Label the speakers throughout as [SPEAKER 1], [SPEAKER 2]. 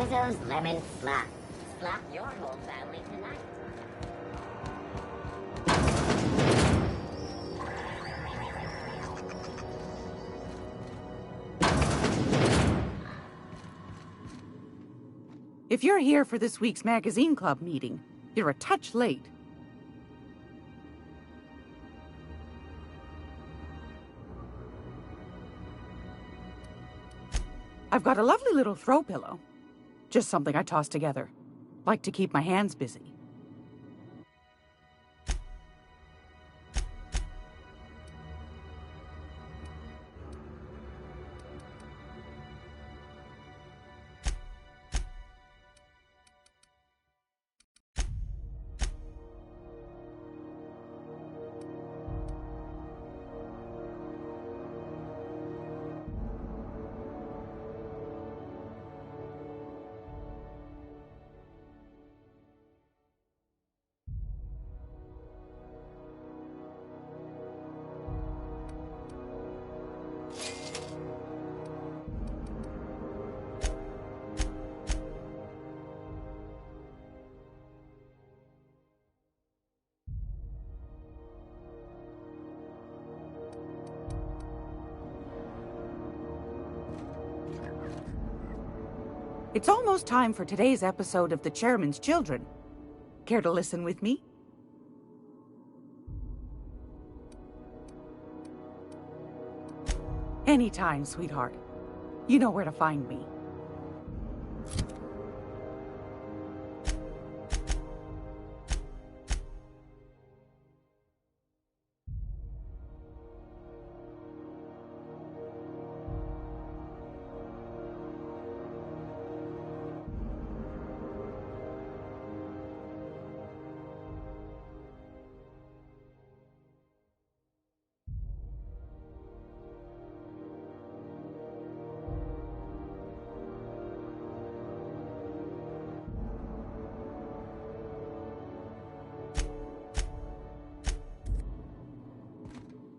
[SPEAKER 1] Rizzo's Lemon Slap. Slap your whole family tonight.
[SPEAKER 2] If you're here for this week's magazine club meeting, you're a touch late. I've got a lovely little throw pillow. Just something I toss together. Like to keep my hands busy. It's almost time for today's episode of The Chairman's Children. Care to listen with me? Anytime, sweetheart. You know where to find me.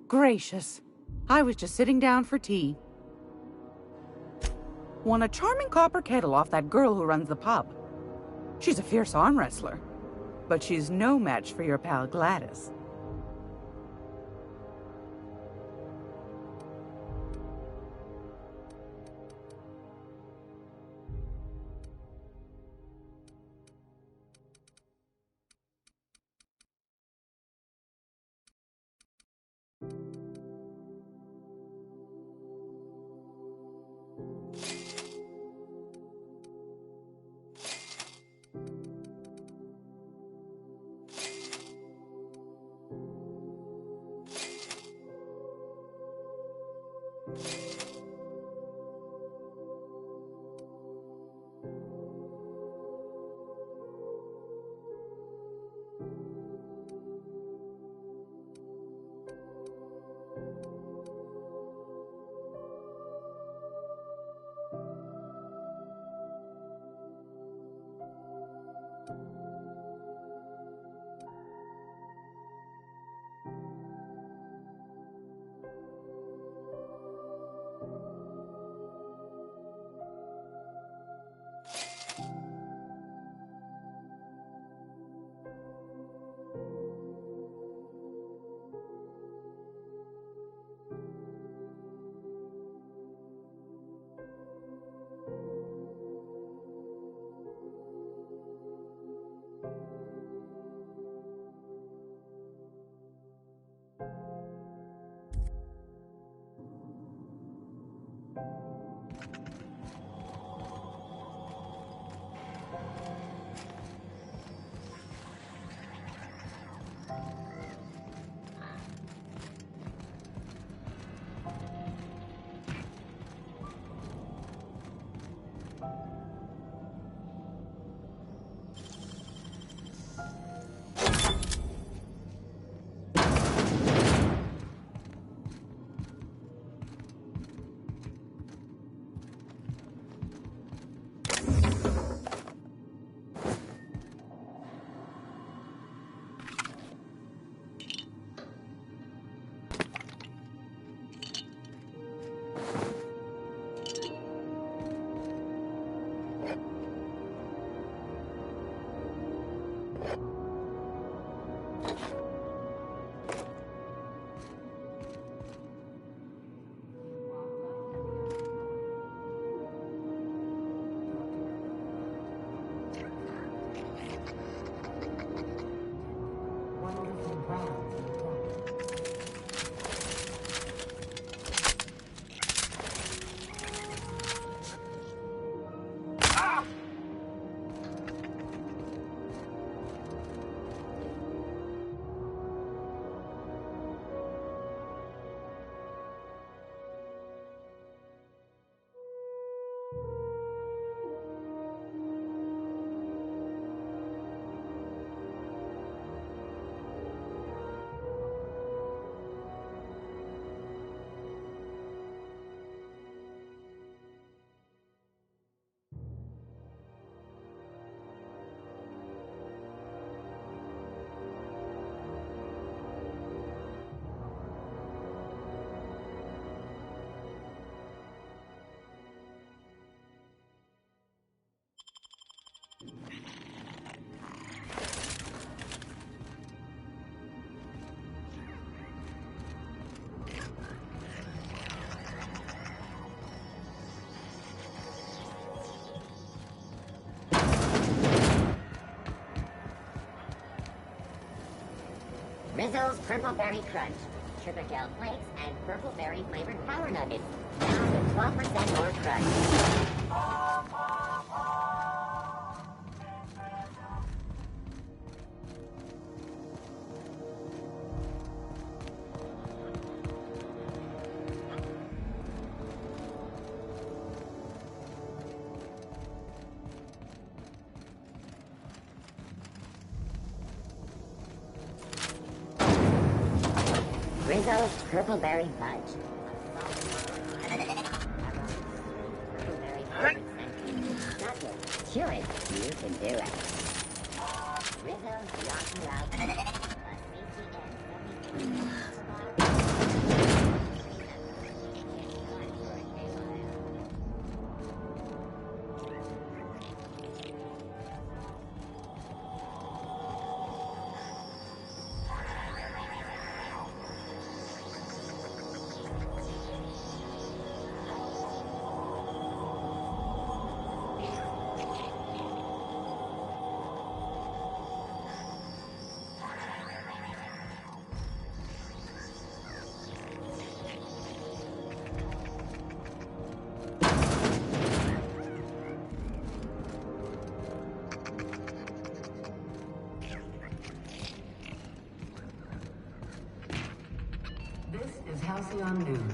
[SPEAKER 2] Gracious. I was just sitting down for tea. Won a charming copper kettle off that girl who runs the pub. She's a fierce arm wrestler, but she's no match for your pal Gladys.
[SPEAKER 1] Rizzo's Purple Berry Crunch, Triple Flakes, and Purple Berry flavored Power Nuggets. Now with 12% more crunch. Rizzo's Purple Berry Fudge. Purple Berry Fudge. Nugget. Chew it. You can do it. Rizzo's Rocky Out.
[SPEAKER 3] Halcyon News.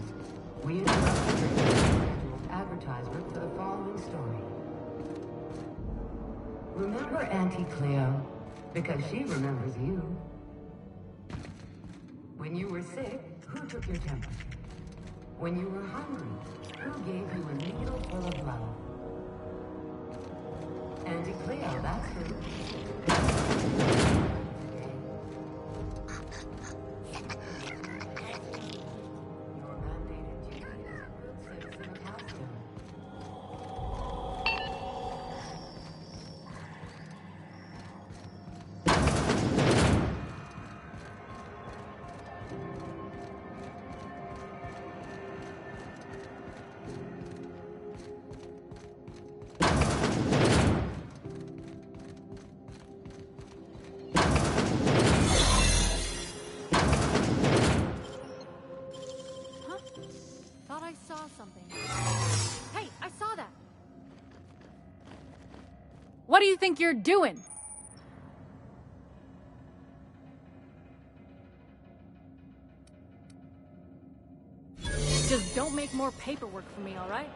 [SPEAKER 3] We interrupt the scheduled advertisement for the following story. Remember Auntie Cleo? Because she remembers you. When you were sick, who took your temperature? When you were hungry, who gave you a needle full of love? Auntie Cleo, that's who.
[SPEAKER 4] What do you think you're doing? Just don't make more paperwork for me, all right?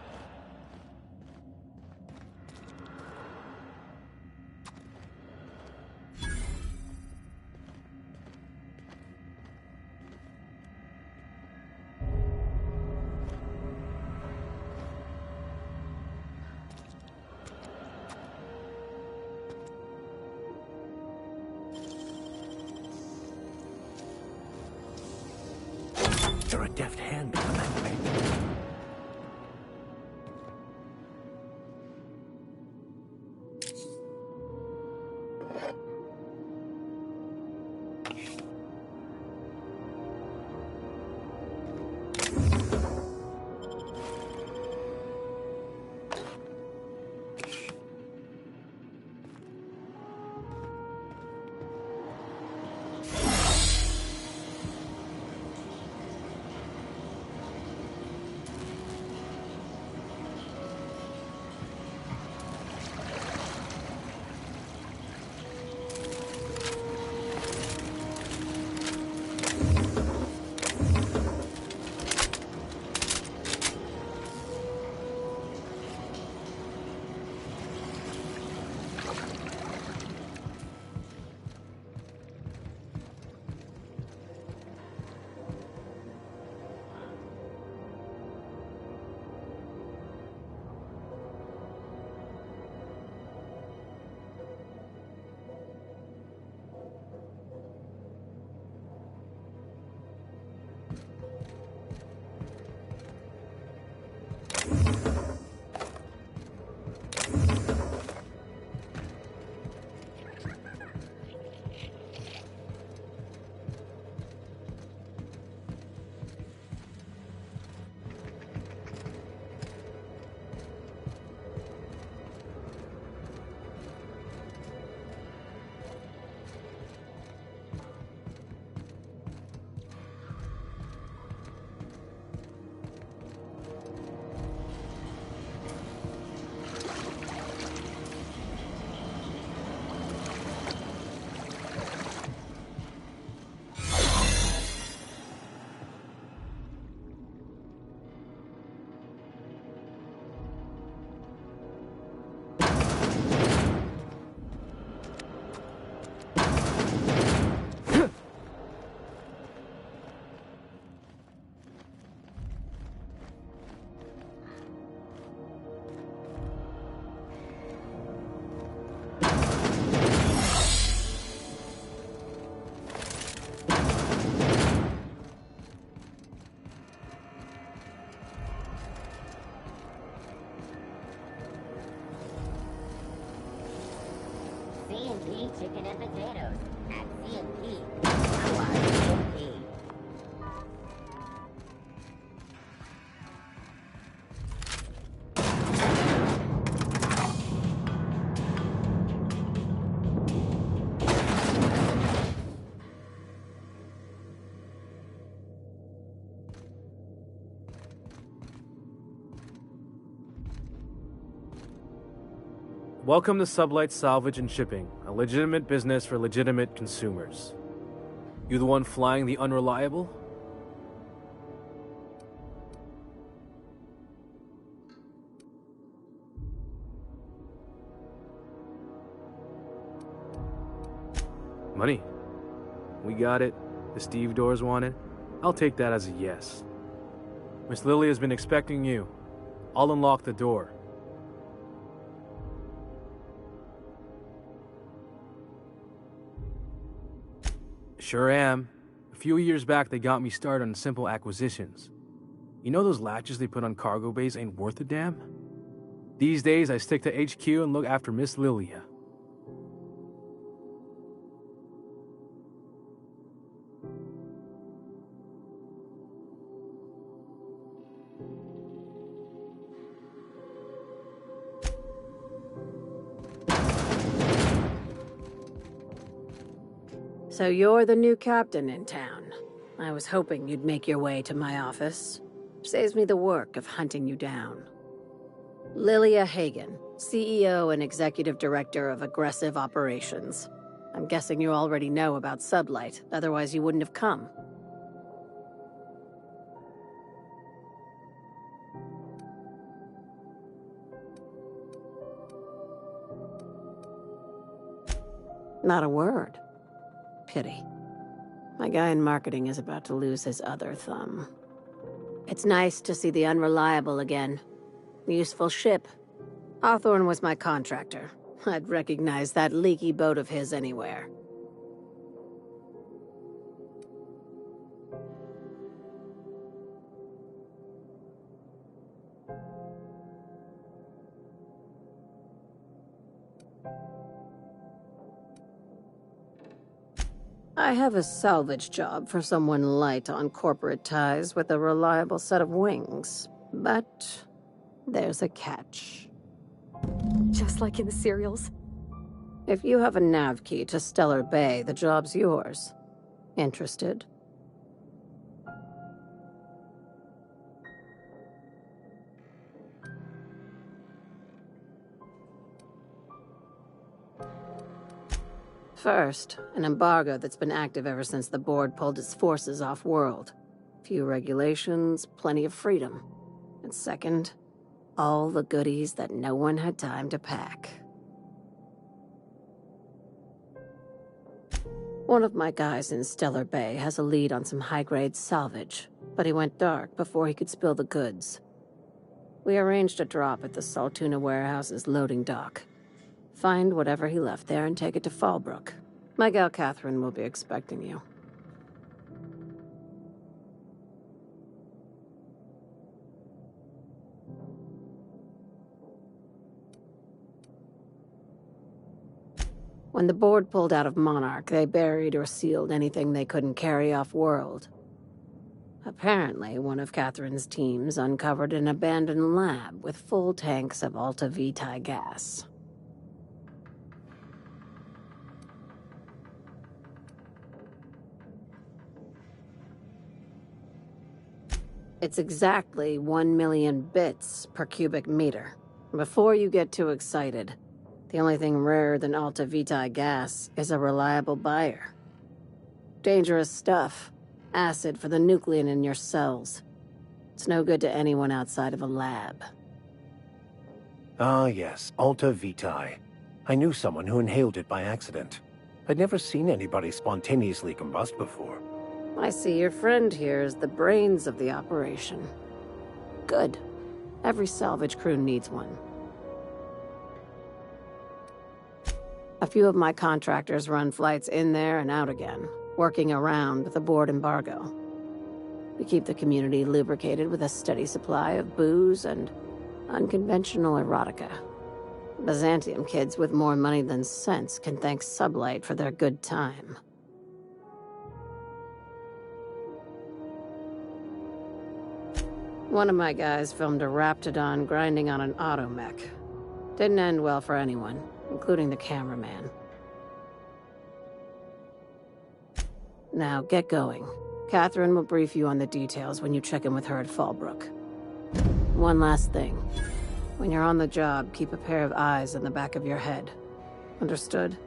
[SPEAKER 5] You're a deft hand with the man.
[SPEAKER 1] chicken and potatoes at C&P. How are C&P?
[SPEAKER 6] Welcome to Sublight Salvage and Shipping, a legitimate business for legitimate consumers. You the one flying the unreliable? Money. We got it. The Steve Doors want it. I'll take that as a yes. Miss Lily has been expecting you. I'll unlock the door. Sure am. A few years back, they got me started on simple acquisitions. You know those latches they put on cargo bays ain't worth a damn? These days, I stick to HQ and look after Miss Lilia.
[SPEAKER 7] So you're the new captain in town. I was hoping you'd make your way to my office. Saves me the work of hunting you down. Lilia Hagen, CEO and Executive Director of Aggressive Operations. I'm guessing you already know about Sublight, otherwise you wouldn't have come. Not a word. Pity. My guy in marketing is about to lose his other thumb. It's nice to see the Unreliable again. Useful ship. Hawthorne was my contractor. I'd recognize that leaky boat of his anywhere. I have a salvage job for someone light on corporate ties with a reliable set of wings. But there's a catch.
[SPEAKER 4] Just like in the serials.
[SPEAKER 7] If you have a nav key to Stellar Bay, the job's yours. Interested? First, an embargo that's been active ever since the board pulled its forces off-world. Few regulations, plenty of freedom. And second, all the goodies that no one had time to pack. One of my guys in Stellar Bay has a lead on some high-grade salvage, but he went dark before he could spill the goods. We arranged a drop at the Saltuna warehouse's loading dock. Find whatever he left there and take it to Fallbrook. My gal Catherine will be expecting you. When the board pulled out of Monarch, they buried or sealed anything they couldn't carry off-world. Apparently, one of Catherine's teams uncovered an abandoned lab with full tanks of Alta Vitae gas. It's exactly 1 million bits per cubic meter. Before you get too excited, the only thing rarer than Alta Vitae gas is a reliable buyer. Dangerous stuff. Acid for the nuclein in your cells. It's no good to anyone outside of a lab.
[SPEAKER 5] Ah, yes, Alta Vitae. I knew someone who inhaled it by accident. I'd never seen anybody spontaneously combust before.
[SPEAKER 7] I see your friend here is the brains of the operation. Good. Every salvage crew needs one. A few of my contractors run flights in there and out again, working around the board embargo. We keep the community lubricated with a steady supply of booze and unconventional erotica. Byzantium kids with more money than sense can thank Sublight for their good time. One of my guys filmed a Raptidon grinding on an automech. Didn't end well for anyone, including the cameraman. Now, get going. Catherine will brief you on the details when you check in with her at Fallbrook. One last thing. When you're on the job, keep a pair of eyes in the back of your head. Understood?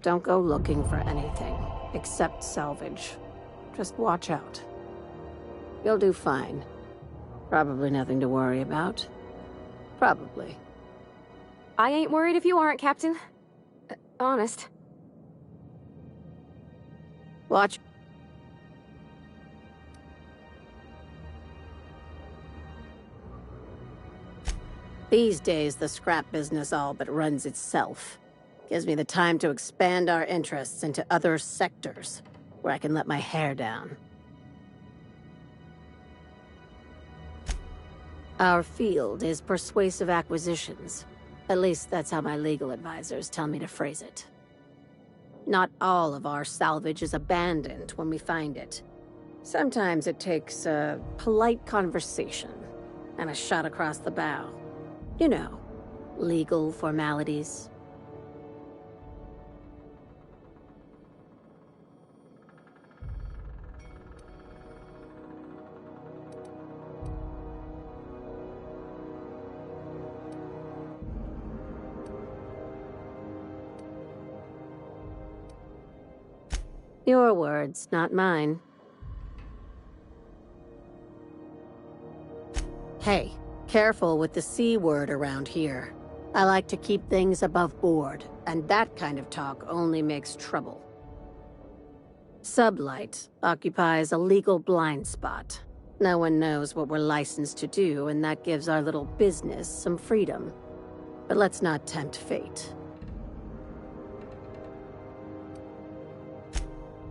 [SPEAKER 7] Don't go looking for anything, except salvage. Just watch out. You'll do fine. Probably nothing to worry about. Probably.
[SPEAKER 4] I ain't worried if you aren't, Captain. Honest.
[SPEAKER 7] Watch. These days, the scrap business all but runs itself. Gives me the time to expand our interests into other sectors, where I can let my hair down. Our field is persuasive acquisitions. At least that's how my legal advisors tell me to phrase it. Not all of our salvage is abandoned when we find it. Sometimes it takes a polite conversation and a shot across the bow. You know, legal formalities. Your words, not mine. Hey, careful with the C word around here. I like to keep things above board, and that kind of talk only makes trouble. Sublight occupies a legal blind spot. No one knows what we're licensed to do, and that gives our little business some freedom. But let's not tempt fate.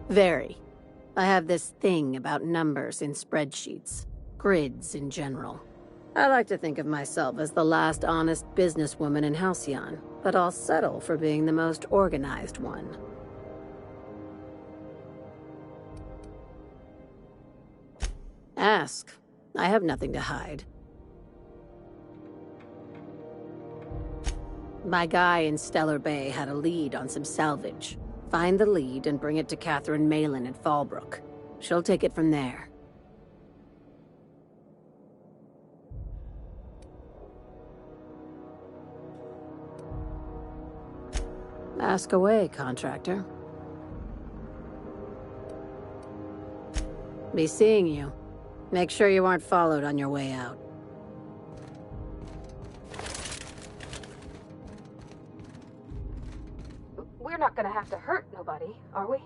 [SPEAKER 7] Very. I have this thing about numbers in spreadsheets. Grids in general. I like to think of myself as the last honest businesswoman in Halcyon, but I'll settle for being the most organized one. Ask. I have nothing to hide. My guy in Stellar Bay had a lead on some salvage. Find the lead and bring it to Catherine Malin at Fallbrook. She'll take it from there. Ask away, contractor. Be seeing you. Make sure you aren't followed on your way out.
[SPEAKER 4] We're not gonna have to hurt nobody, are we?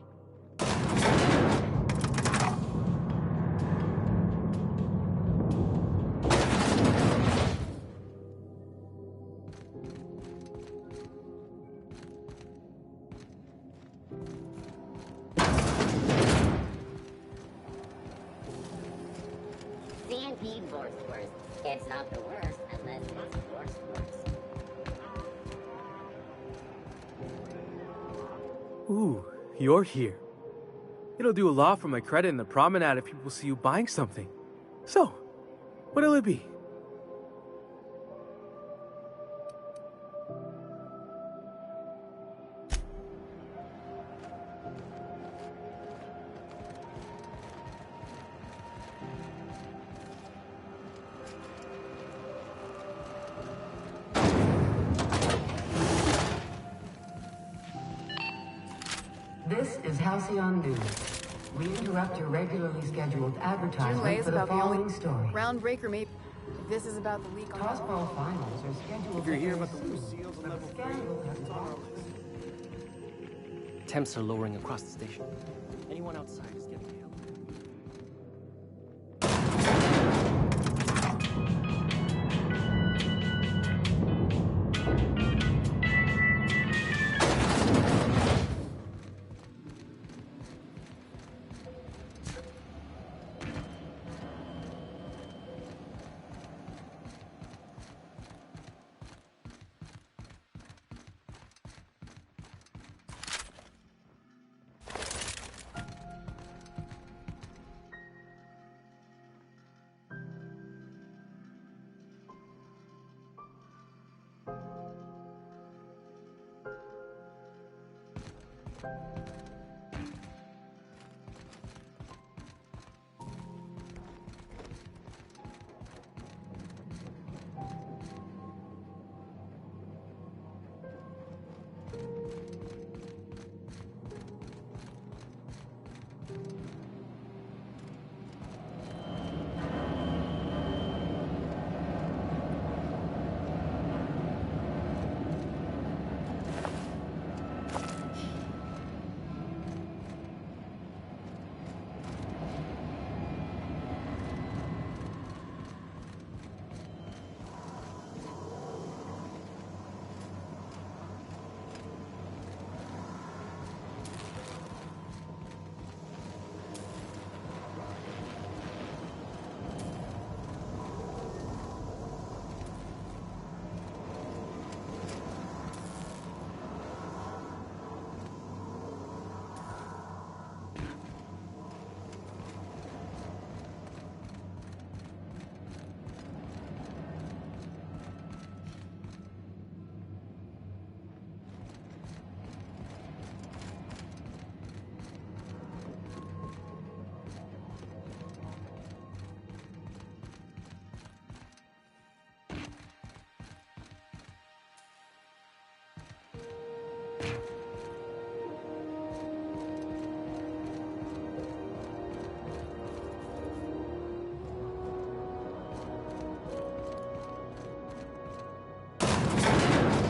[SPEAKER 1] C&P Vorstworth. It's not the worst unless it's Vorstworth.
[SPEAKER 6] Ooh, you're here. It'll do a lot for my credit in the promenade if people see you buying something. So, what'll it be?
[SPEAKER 3] This is Halcyon News. We interrupt your regularly scheduled advertisement for the following story.
[SPEAKER 8] Groundbreaker, maybe. This is about the leak on
[SPEAKER 3] Cosmo finals are scheduled
[SPEAKER 6] If you're
[SPEAKER 3] to
[SPEAKER 6] here
[SPEAKER 3] air
[SPEAKER 6] about the
[SPEAKER 3] soon,
[SPEAKER 6] loose seals and
[SPEAKER 3] but
[SPEAKER 6] level
[SPEAKER 3] scandal has evolved.
[SPEAKER 9] Temps are lowering across the station. Anyone outside is getting hailed.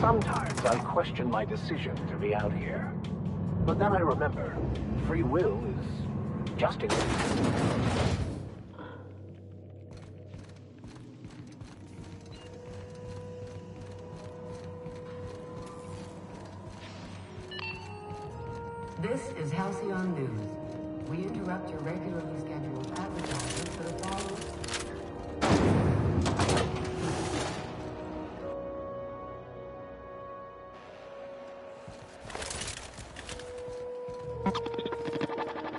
[SPEAKER 5] Sometimes I question my decision to be out here. But then I remember, free will is just an
[SPEAKER 3] This is Halcyon News. We interrupt your regularly scheduled advertisement for the following.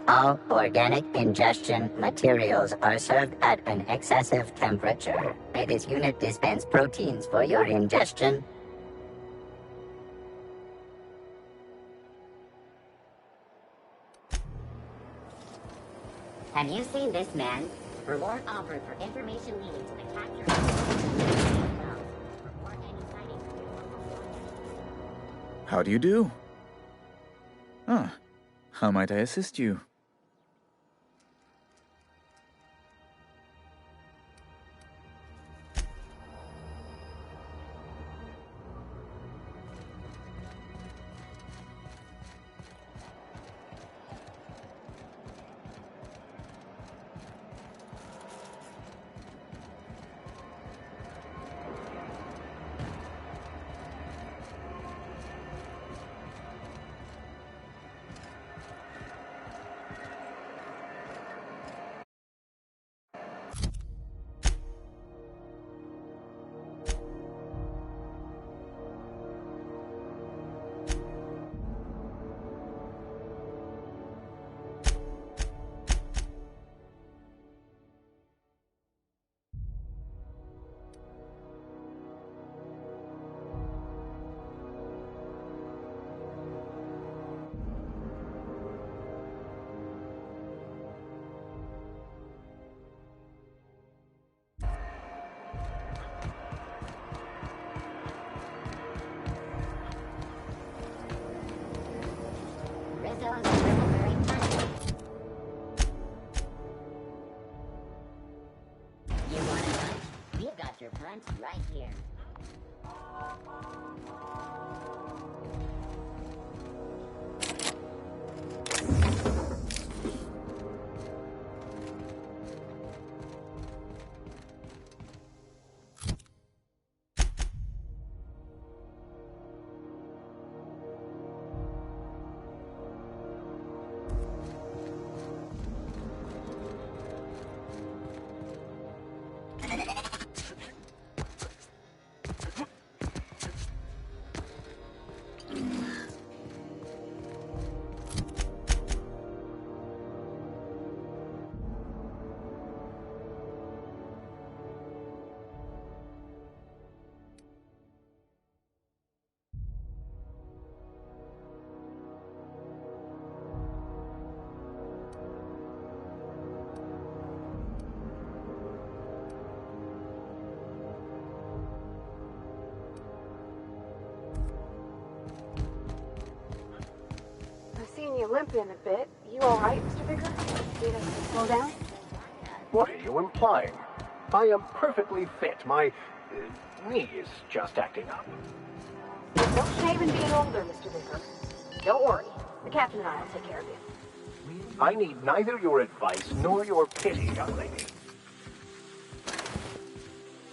[SPEAKER 1] All organic ingestion materials are served at an excessive temperature. May this unit dispense proteins for your ingestion. Have you seen this man? Reward offered for information leading to the capture of report any sightings.
[SPEAKER 10] How do you do? Ah, how might I assist you?
[SPEAKER 1] You want a punch? We've got your punch right here.
[SPEAKER 4] you limping a bit. You alright, Mr. Vicker? Need us to slow down?
[SPEAKER 5] What are you implying? I am perfectly fit. My knee is just acting up.
[SPEAKER 4] There's no shame in being older, Mr. Vicker. Don't worry. The captain and I will take care of you.
[SPEAKER 5] I need neither your advice nor your pity, young lady.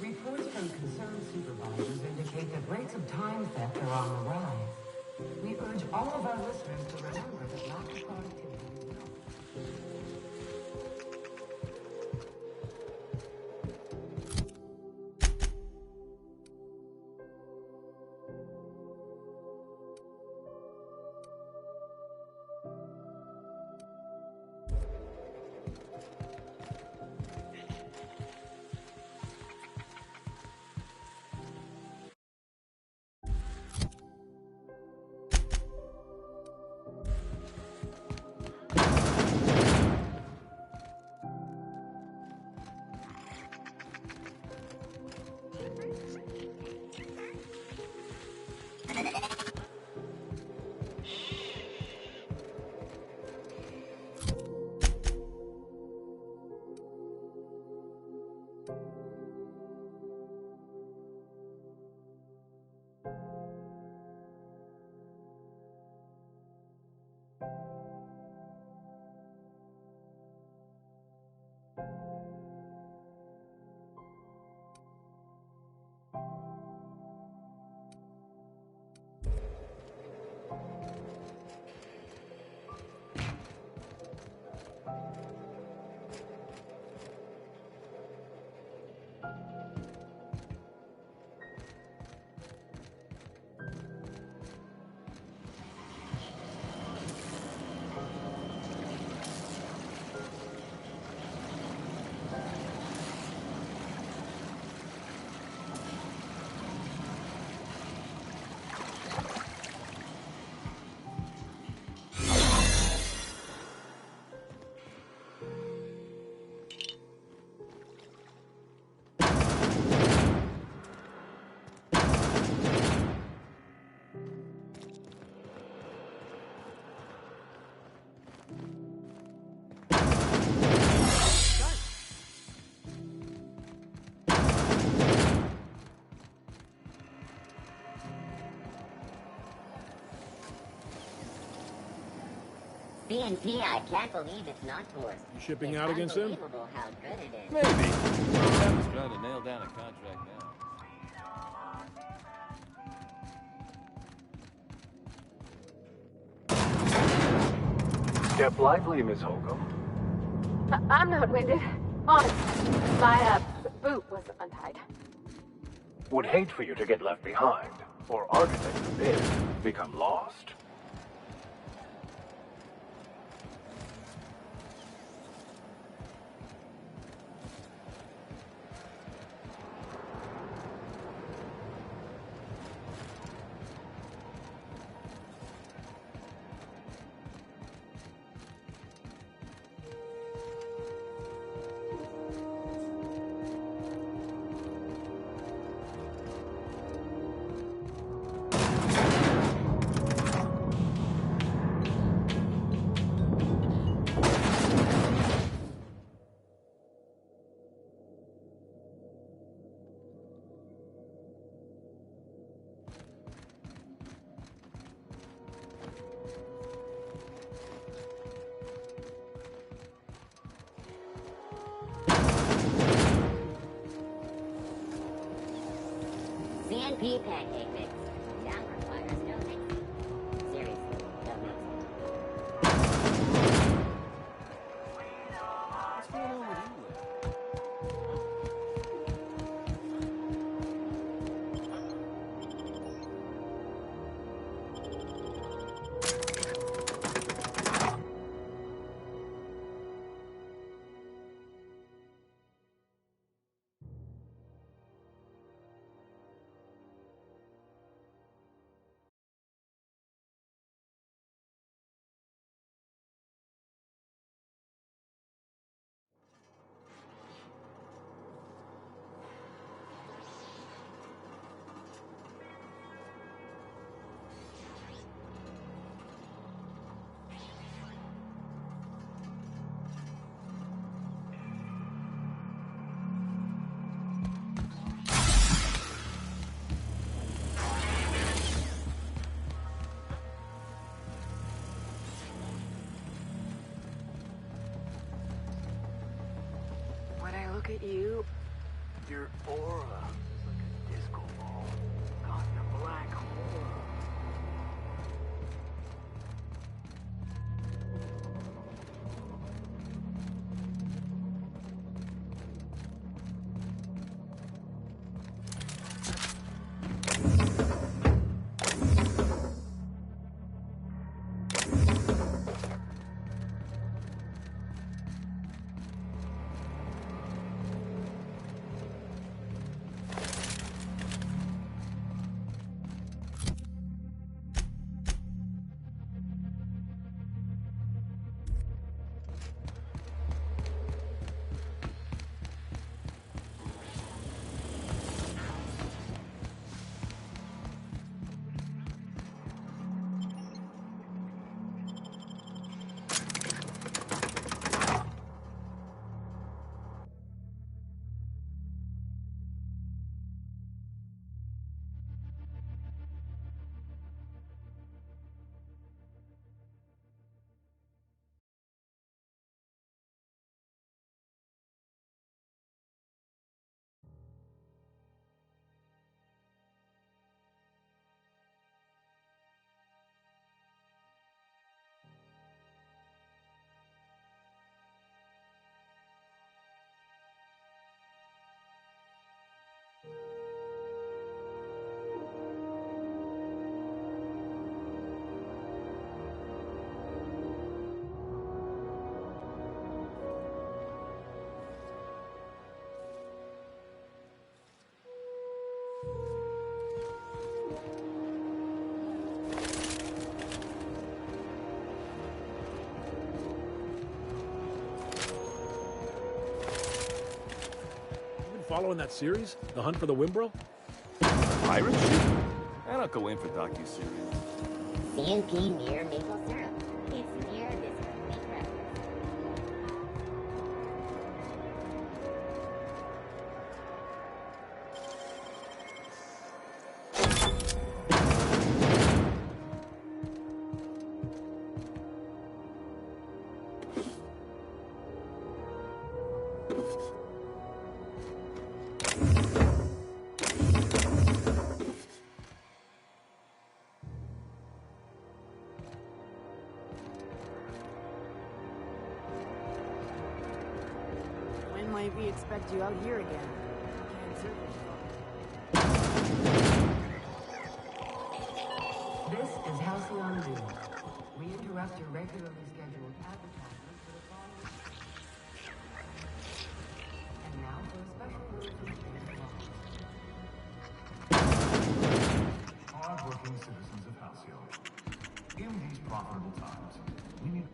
[SPEAKER 3] Reports from concerned supervisors indicate that rates of time theft are on the rise. We urge all of our listeners to remember that lack of productivity is not.
[SPEAKER 1] BNP, I can't believe it's not forced.
[SPEAKER 11] You shipping
[SPEAKER 1] It's
[SPEAKER 11] out again soon?
[SPEAKER 1] unbelievable how good it is.
[SPEAKER 9] Maybe. Kevin's trying to nail down a contract now.
[SPEAKER 5] Step lively, Miss Holcomb.
[SPEAKER 4] I'm not winded. Honest. My, boot was untied.
[SPEAKER 5] Would hate for you to get left behind, or architect forbid, become lost.
[SPEAKER 1] CNP pancake mix. Down requires no mixing. Seriously, no mixing.
[SPEAKER 9] What's going on with you?
[SPEAKER 5] weird aura. It's like a disco ball caught in a black hole.
[SPEAKER 11] Following that series? The Hunt for the Wimbro?
[SPEAKER 12] Pirate ship? I don't go in for docu-series.
[SPEAKER 1] CNP near maple syrup. It's near this complete reference.
[SPEAKER 8] When might we expect you out here again? Can't surface.
[SPEAKER 3] This is Halcyon News. We interrupt your regularly scheduled advertisements for the following. And now for a special word from
[SPEAKER 13] Hard-working citizens of Halcyon. In these profitable times, we need...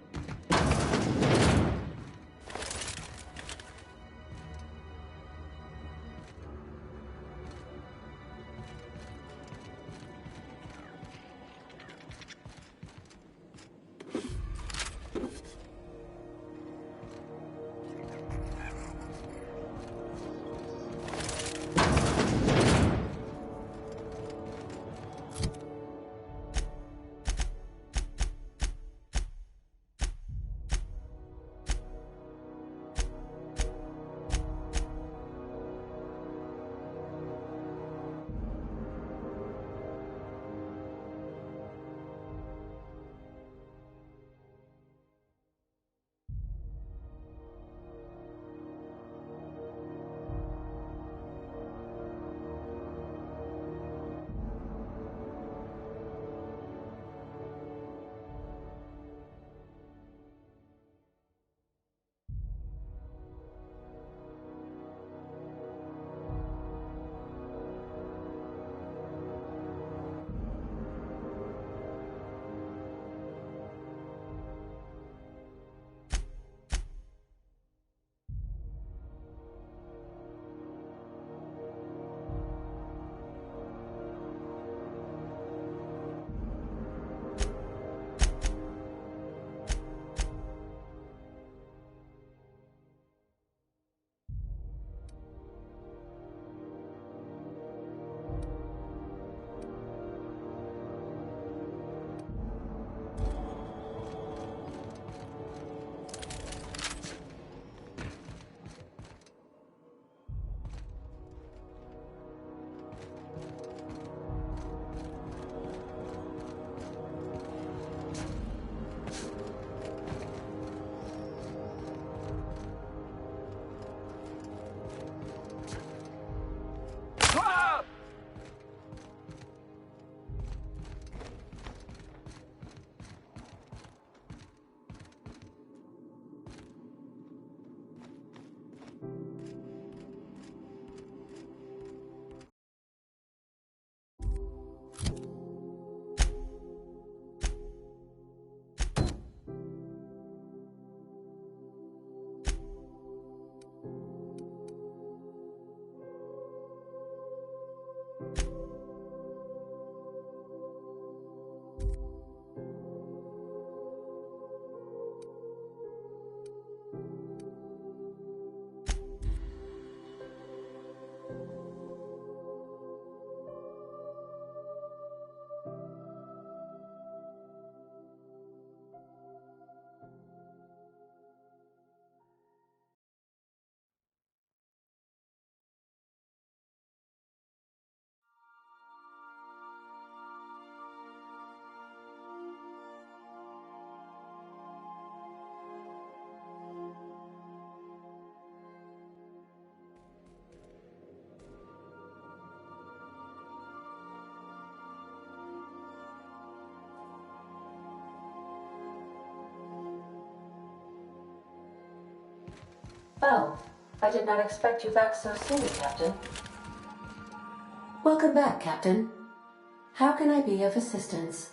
[SPEAKER 14] Oh, I did not expect you back so soon, Captain. Welcome back, Captain. How can I be of assistance?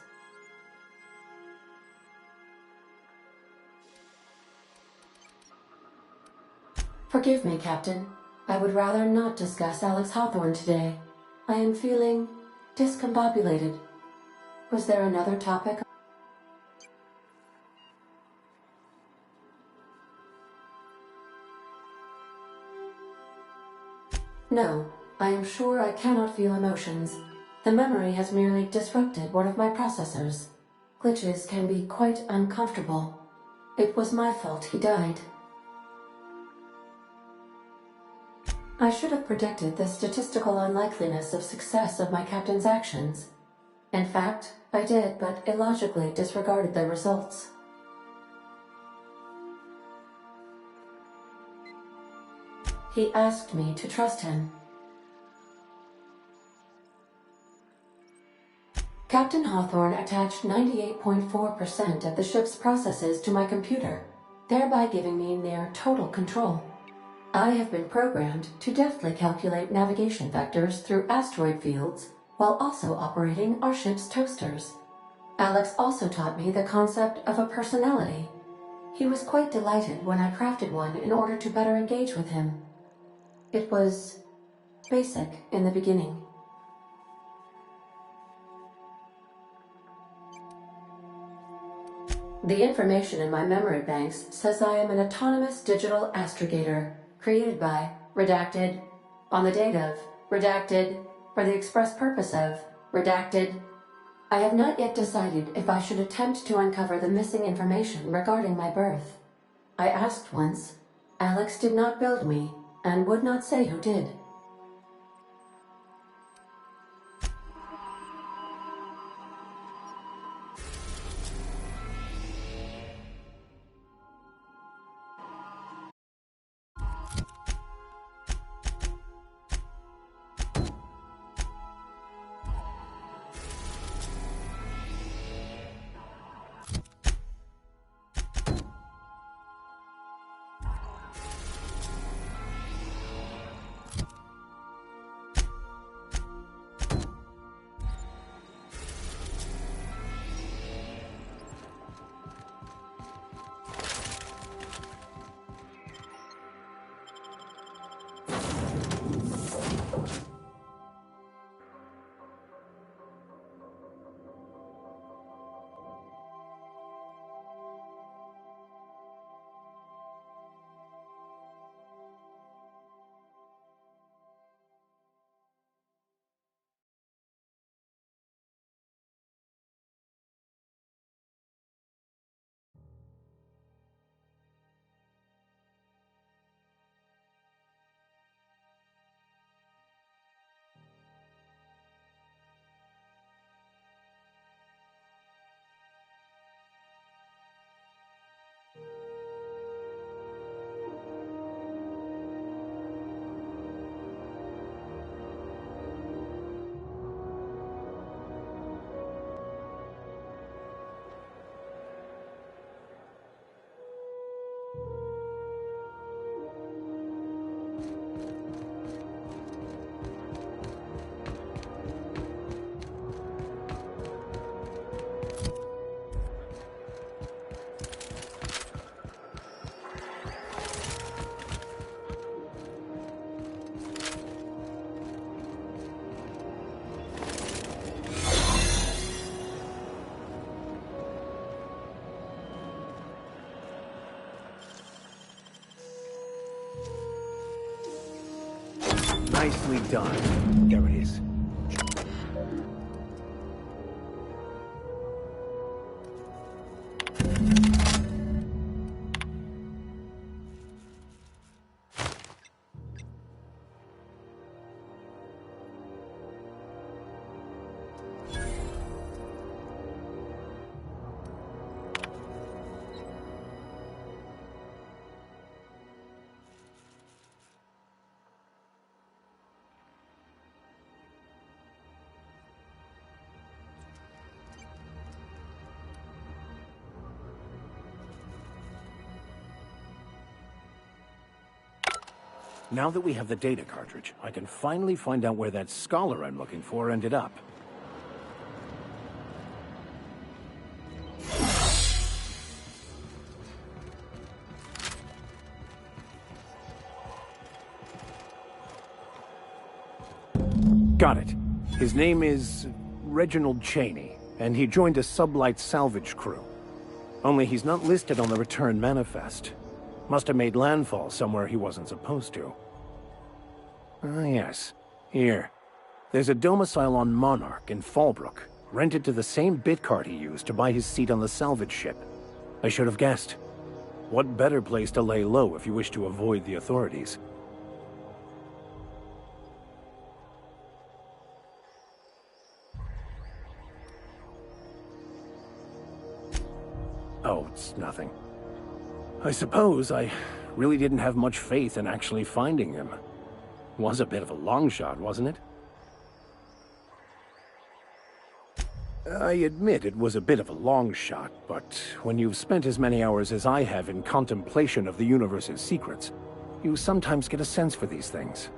[SPEAKER 14] Forgive me, Captain. I would rather not discuss Alex Hawthorne today. I am feeling discombobulated. Was there another topic? No, I am sure I cannot feel emotions. The memory has merely disrupted one of my processors. Glitches can be quite uncomfortable. It was my fault he died. I should have predicted the statistical unlikeliness of success of my captain's actions. In fact, I did, but illogically disregarded the results. He asked me to trust him. Captain Hawthorne attached 98.4% of the ship's processes to my computer, thereby giving me near total control. I have been programmed to deftly calculate navigation vectors through asteroid fields while also operating our ship's toasters. Alex also taught me the concept of a personality. He was quite delighted when I crafted one in order to better engage with him. It was basic in the beginning. The information in my memory banks says I am an autonomous digital astrogator, created by, redacted, on the date of, redacted, for the express purpose of, redacted. I have not yet decided if I should attempt to uncover the missing information regarding my birth. I asked once. Alex did not build me, and would not say who did.
[SPEAKER 5] Nicely done. There it is. Now that we have the data cartridge, I can finally find out where that scholar I'm looking for ended up. Got it. His name is Reginald Cheney, and he joined a sublight salvage crew. Only he's not listed on the return manifest. Must have made landfall somewhere he wasn't supposed to. Ah, yes. Here. There's a domicile on Monarch in Fallbrook, rented to the same bit card he used to buy his seat on the salvage ship. I should have guessed. What better place to lay low if you wish to avoid the authorities? Oh, it's nothing. I suppose I really didn't have much faith in actually finding him. Was a bit of a long shot, wasn't it? I admit it was a bit of a long shot, but when you've spent as many hours as I have in contemplation of the universe's secrets, you sometimes get a sense for these things.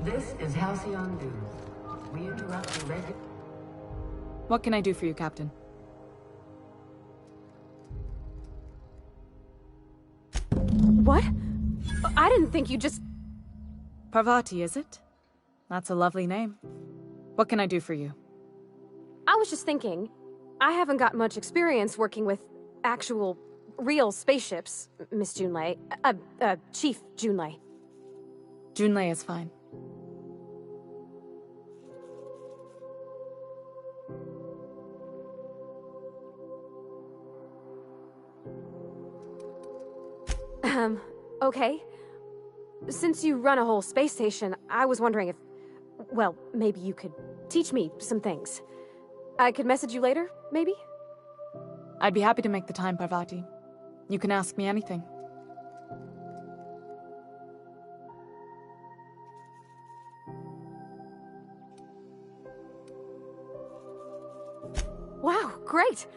[SPEAKER 3] This is Halcyon News. We interrupt the regular...
[SPEAKER 8] What can I do for you, Captain?
[SPEAKER 4] What? I didn't think you just...
[SPEAKER 8] Parvati, is it? That's a lovely name. What can I do for you?
[SPEAKER 4] I was just thinking, I haven't got much experience working with actual, real spaceships, Miss Junlei. Chief Junlei.
[SPEAKER 8] Junlei is fine.
[SPEAKER 4] Okay. Since you run a whole space station, I was wondering if... Well, maybe you could teach me some things. I could message you later, maybe?
[SPEAKER 8] I'd be happy to make the time, Parvati. You can ask me anything.
[SPEAKER 4] Wow, great!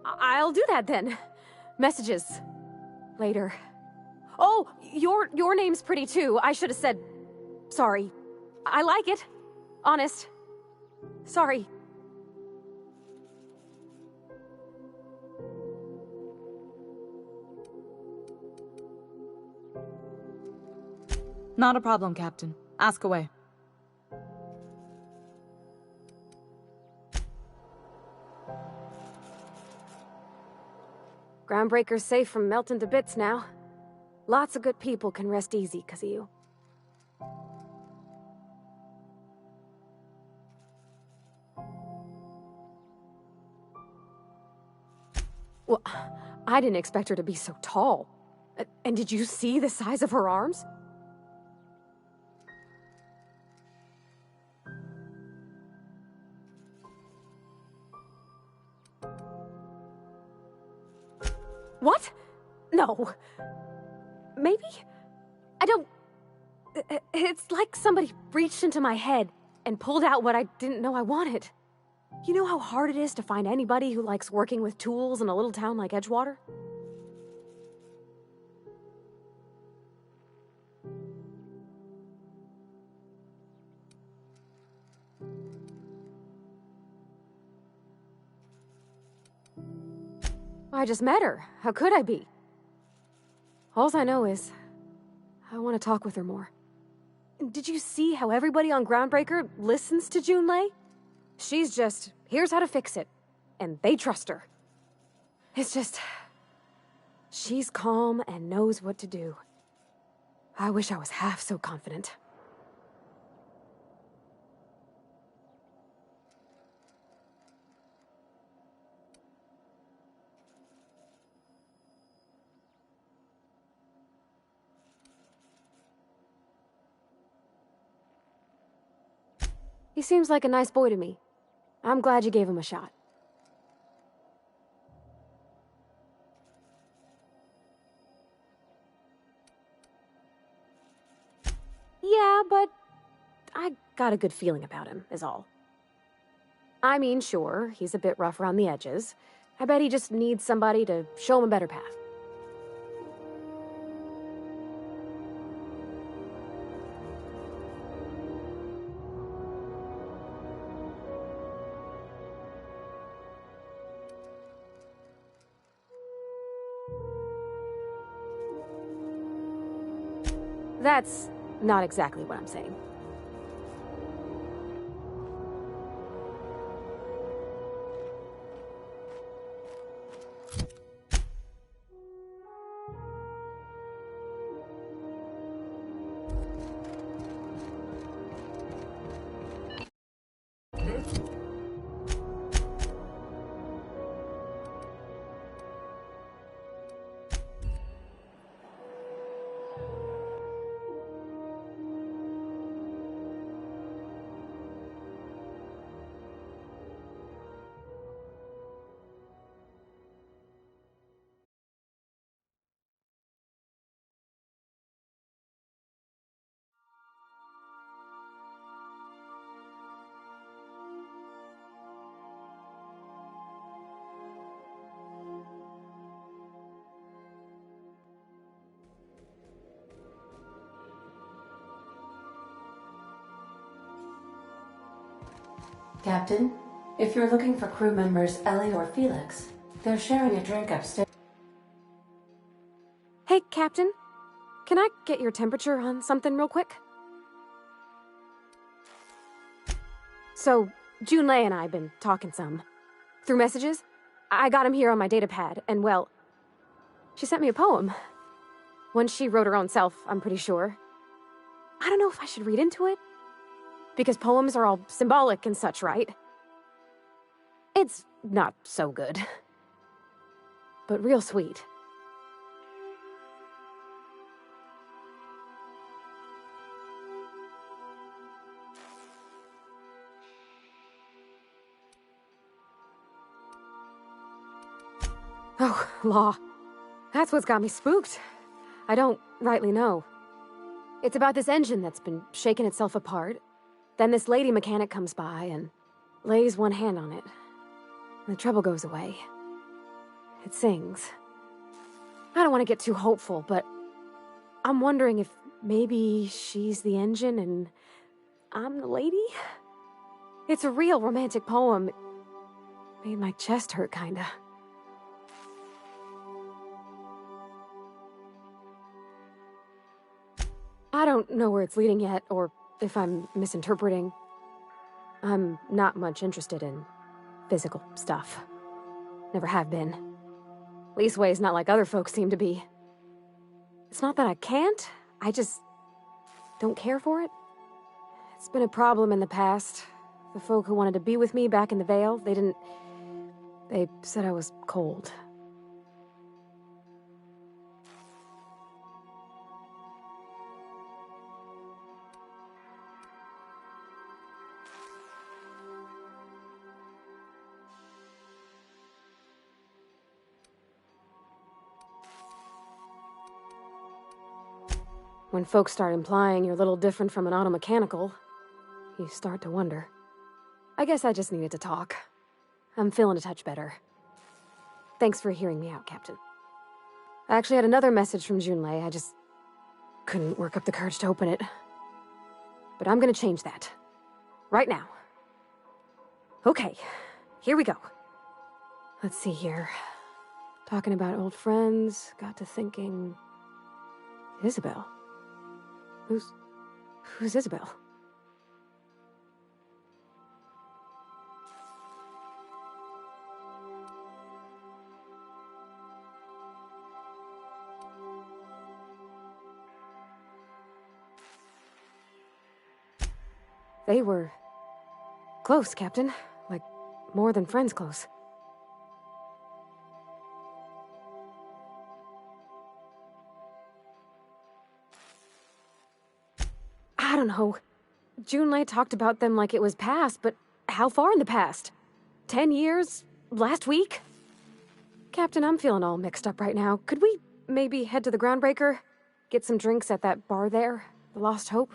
[SPEAKER 4] I'll do that then. Messages. Later. Oh, your name's pretty too. I should have said... Sorry. I like it. Honest. Sorry.
[SPEAKER 8] Not a problem, Captain. Ask away.
[SPEAKER 4] Groundbreaker's safe from melting to bits now. Lots of good people can rest easy because of you. Well, I didn't expect her to be so tall. And did you see the size of her arms? What? No. Maybe? I don't... It's like somebody reached into my head and pulled out what I didn't know I wanted. You know how hard it is to find anybody who likes working with tools in a little town like Edgewater? I just met her. How could I be? Alls I know is, I want to talk with her more. Did you see how everybody on Groundbreaker listens to Junlei? She's just, here's how to fix it. And they trust her. It's just... She's calm and knows what to do. I wish I was half so confident. He seems like a nice boy to me. I'm glad you gave him a shot. Yeah, but I got a good feeling about him, is all. I mean, sure, he's a bit rough around the edges. I bet he just needs somebody to show him a better path. That's not exactly what I'm saying.
[SPEAKER 14] Captain, if you're looking for crew members Ellie or Felix, they're sharing a drink upstairs.
[SPEAKER 4] Hey, Captain. Can I get your temperature on something real quick? So, Junlei and I have been talking some. Through messages? I got him here on my datapad, and well, she sent me a poem. One she wrote her own self, I'm pretty sure. I don't know if I should read into it. Because poems are all symbolic and such, right? It's not so good. But real sweet. Oh, law. That's what's got me spooked. I don't rightly know. It's about this engine that's been shaking itself apart. Then this lady mechanic comes by and lays one hand on it. The trouble goes away. It sings. I don't want to get too hopeful, but I'm wondering if maybe she's the engine and I'm the lady? It's a real romantic poem. It made my chest hurt, kinda. I don't know where it's leading yet, or if I'm misinterpreting. I'm not much interested in physical stuff. Never have been. Leastways, not like other folks seem to be. It's not that I can't, I just don't care for it. It's been a problem in the past. The folk who wanted to be with me back in the Vale, they said I was cold. When folks start implying you're a little different from an automechanical, you start to wonder. I guess I just needed to talk. I'm feeling a touch better. Thanks for hearing me out, Captain. I actually had another message from Junlei. I just couldn't work up the courage to open it. But I'm gonna change that. Right now. Okay, here we go. Let's see here. Talking about old friends, got to thinking... Isabel? Who's Isabel? They were close, Captain. Like, more than friends close. I don't know. Junlei talked about them like it was past, but how far in the past? 10 years? Last week? Captain, I'm feeling all mixed up right now. Could we maybe head to the Groundbreaker? Get some drinks at that bar there? The Lost Hope?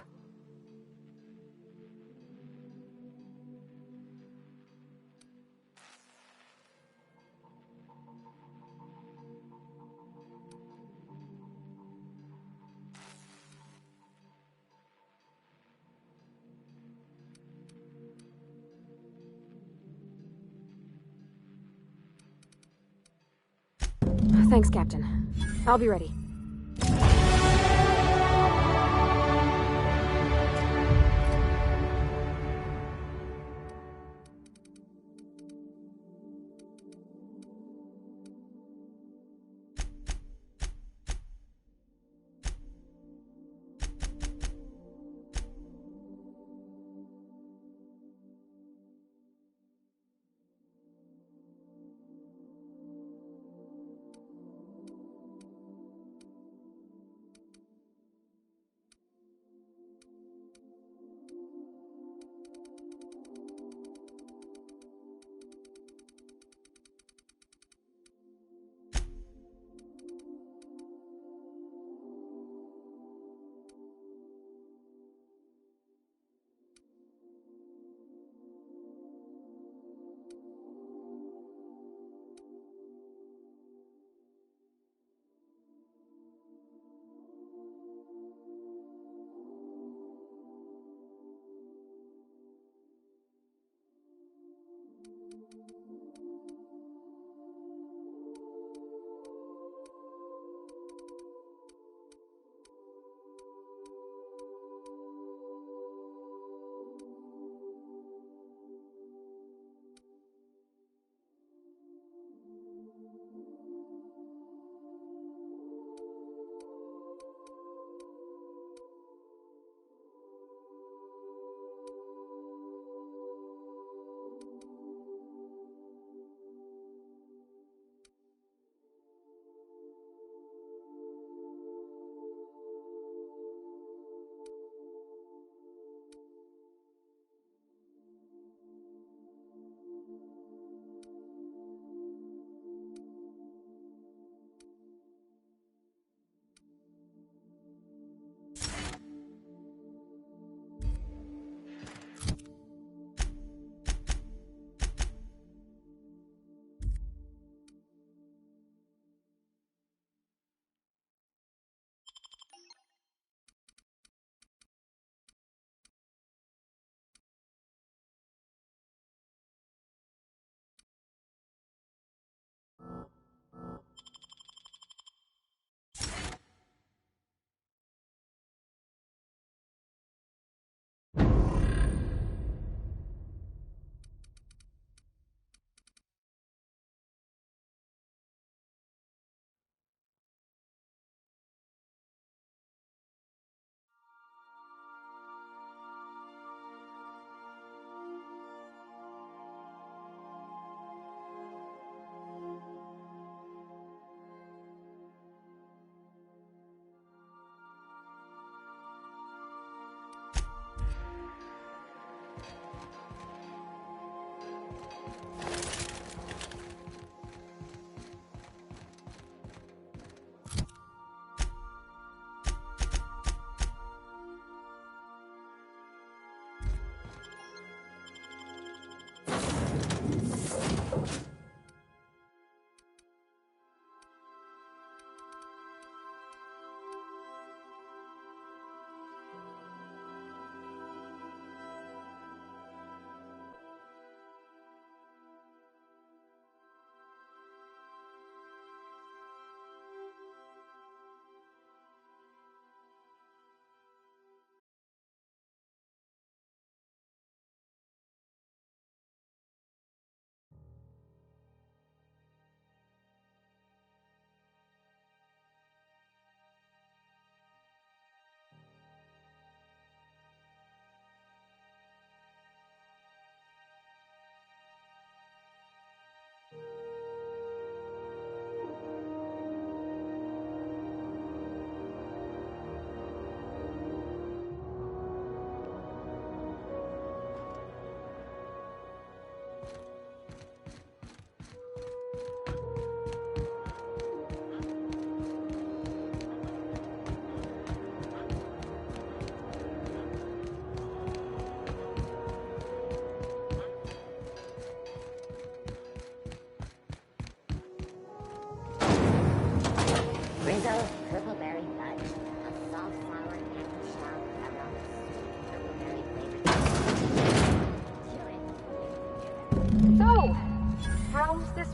[SPEAKER 4] Thanks, Captain. I'll be ready.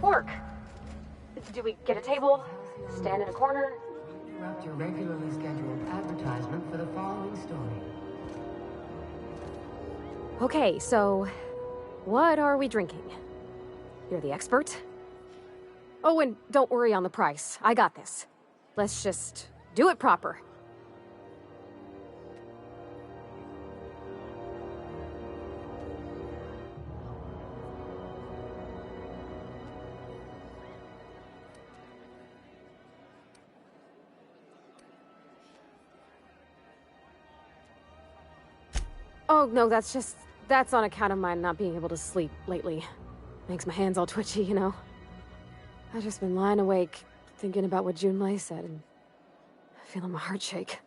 [SPEAKER 4] work? Do we get a table? Stand in a corner?
[SPEAKER 3] Interrupt your regularly scheduled advertisement for the following story.
[SPEAKER 4] Okay, so what are we drinking? You're the expert? Oh, and don't worry on the price. I got this. Let's just do it proper. Oh, no, that's on account of my not being able to sleep lately. Makes my hands all twitchy, you know? I've just been lying awake, thinking about what Junlei said, and feeling my heart shake.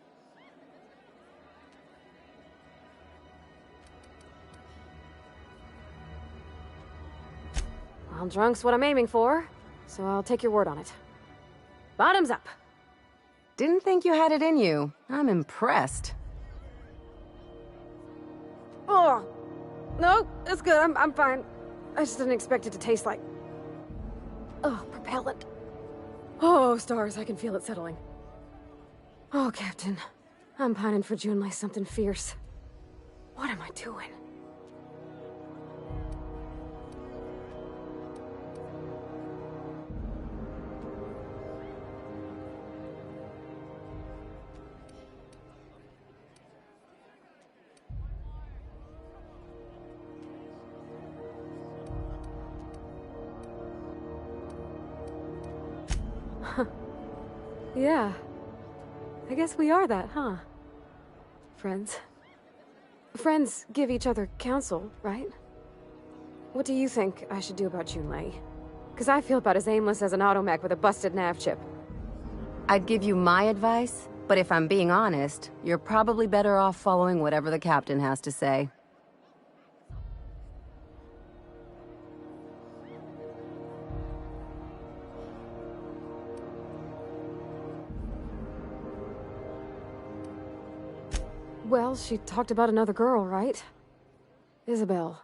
[SPEAKER 4] Well, drunk's what I'm aiming for, so I'll take your word on it. Bottoms up!
[SPEAKER 15] Didn't think you had it in you. I'm impressed.
[SPEAKER 4] Oh! No, it's good, I'm fine. I just didn't expect it to taste like... Oh, propellant. Oh, stars, I can feel it settling. Oh, Captain. I'm pining for Junlei something fierce. What am I doing? Yeah. I guess we are that, huh? Friends. Friends give each other counsel, right? What do you think I should do about Junlei? Because I feel about as aimless as an automech with a busted nav chip.
[SPEAKER 15] I'd give you my advice, but if I'm being honest, you're probably better off following whatever the captain has to say.
[SPEAKER 4] Well, she talked about another girl, right? Isabel.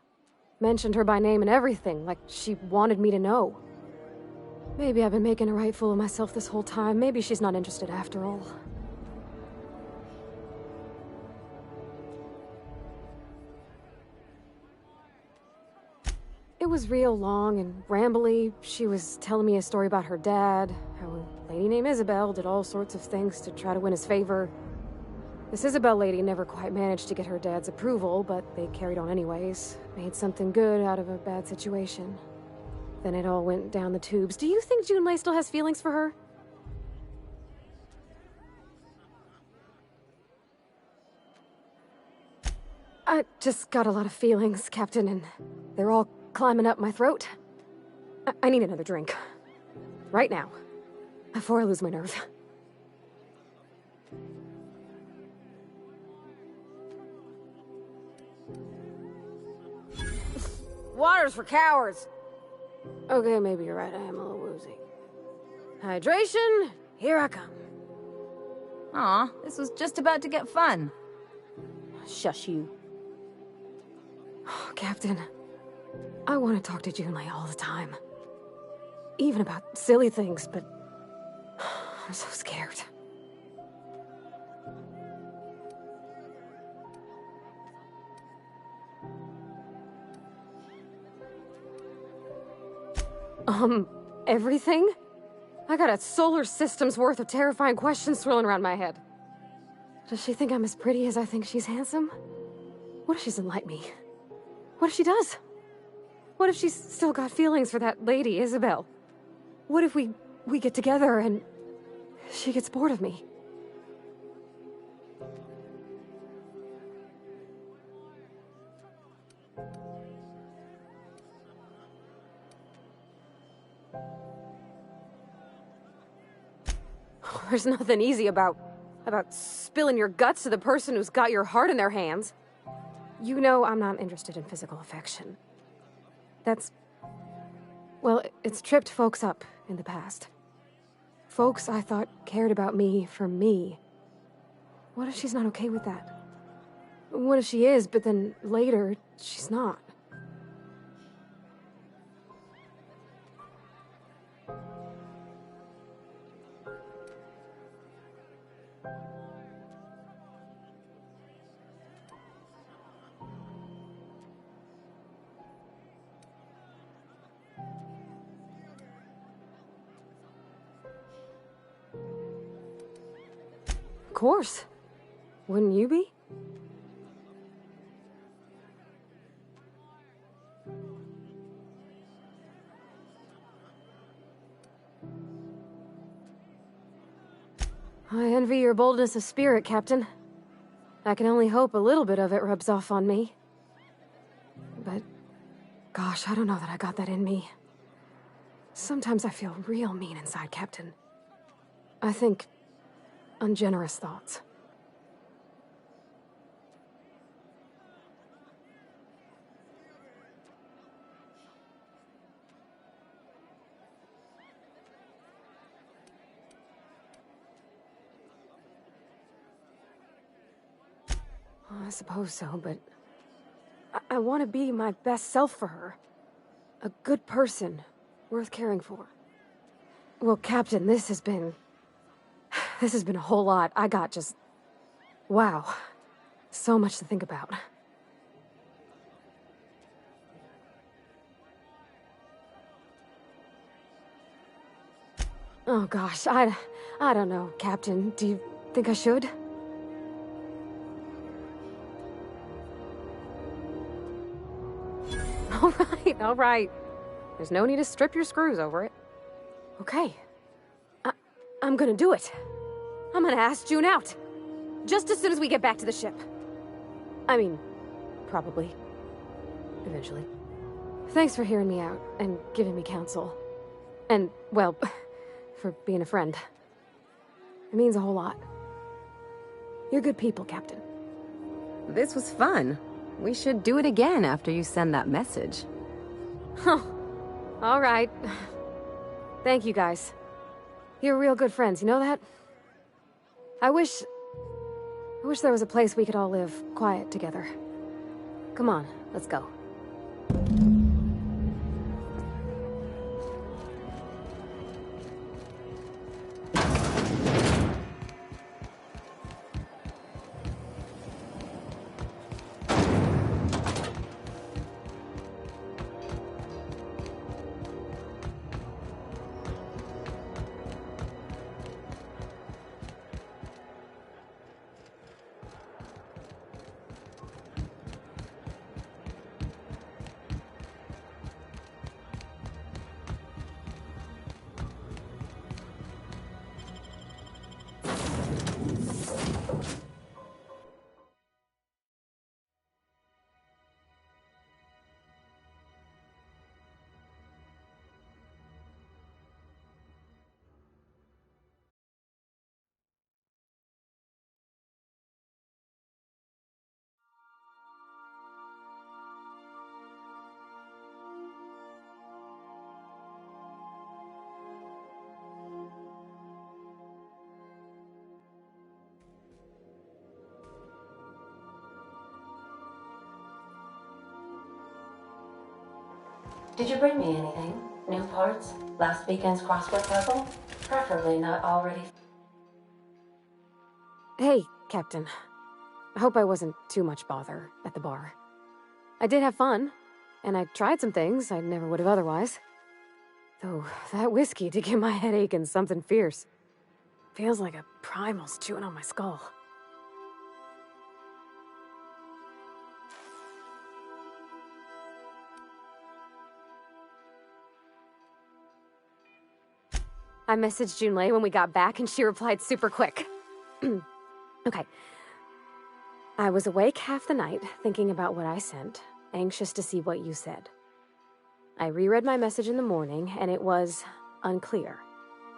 [SPEAKER 4] Mentioned her by name and everything, like she wanted me to know. Maybe I've been making a right fool of myself this whole time. Maybe she's not interested after all. It was real long and rambly. She was telling me a story about her dad, how a lady named Isabel did all sorts of things to try to win his favor. This Isabel lady never quite managed to get her dad's approval, but they carried on anyways. Made something good out of a bad situation. Then it all went down the tubes. Do you think Junlei still has feelings for her? I just got a lot of feelings, Captain, and they're all climbing up my throat. I need another drink. Right now. Before I lose my nerve. Water's for cowards. Okay, maybe you're right. I am a little woozy. Hydration, here I come.
[SPEAKER 15] Aw, this was just about to get fun.
[SPEAKER 4] Shush you. Oh, Captain, I want to talk to Junlei all the time. Even about silly things, but I'm so scared. Everything? I got a solar system's worth of terrifying questions swirling around my head. Does she think I'm as pretty as I think she's handsome? What if she doesn't like me? What if she does? What if she's still got feelings for that lady, Isabel? What if we get together and she gets bored of me? There's nothing easy about spilling your guts to the person who's got your heart in their hands. You know I'm not interested in physical affection. Well, it's tripped folks up in the past. Folks I thought cared about me for me. What if she's not okay with that? What if she is, but then later, she's not? course. Wouldn't you be? I envy your boldness of spirit, Captain. I can only hope a little bit of it rubs off on me. But, gosh, I don't know that I got that in me. Sometimes I feel real mean inside, Captain. I think ungenerous thoughts. I suppose so, but I want to be my best self for her. A good person, worth caring for. Well, Captain, this has been a whole lot. I got just... wow. So much to think about. Oh gosh, I don't know, Captain. Do you think I should? All right. There's no need to strip your screws over it. Okay. I'm gonna do it. I'm gonna ask June out. Just as soon as we get back to the ship. I mean, probably. Eventually. Thanks for hearing me out and giving me counsel. And, well, for being a friend. It means a whole lot. You're good people, Captain.
[SPEAKER 15] This was fun. We should do it again after you send that message.
[SPEAKER 4] Huh. All right. Thank you, guys. You're real good friends, you know that? I wish there was a place we could all live quiet together. Come on, let's go.
[SPEAKER 14] Did you bring me anything? New parts? Last weekend's crossword puzzle? Preferably not already...
[SPEAKER 4] Hey, Captain. I hope I wasn't too much bother at the bar. I did have fun, and I tried some things I never would have otherwise. Though, that whiskey did give my head aching something fierce. Feels like a primal's chewing on my skull. I messaged Junlei when we got back, and she replied super quick. Okay. I was awake half the night, thinking about what I sent, anxious to see what you said. I reread my message in the morning, and it was unclear.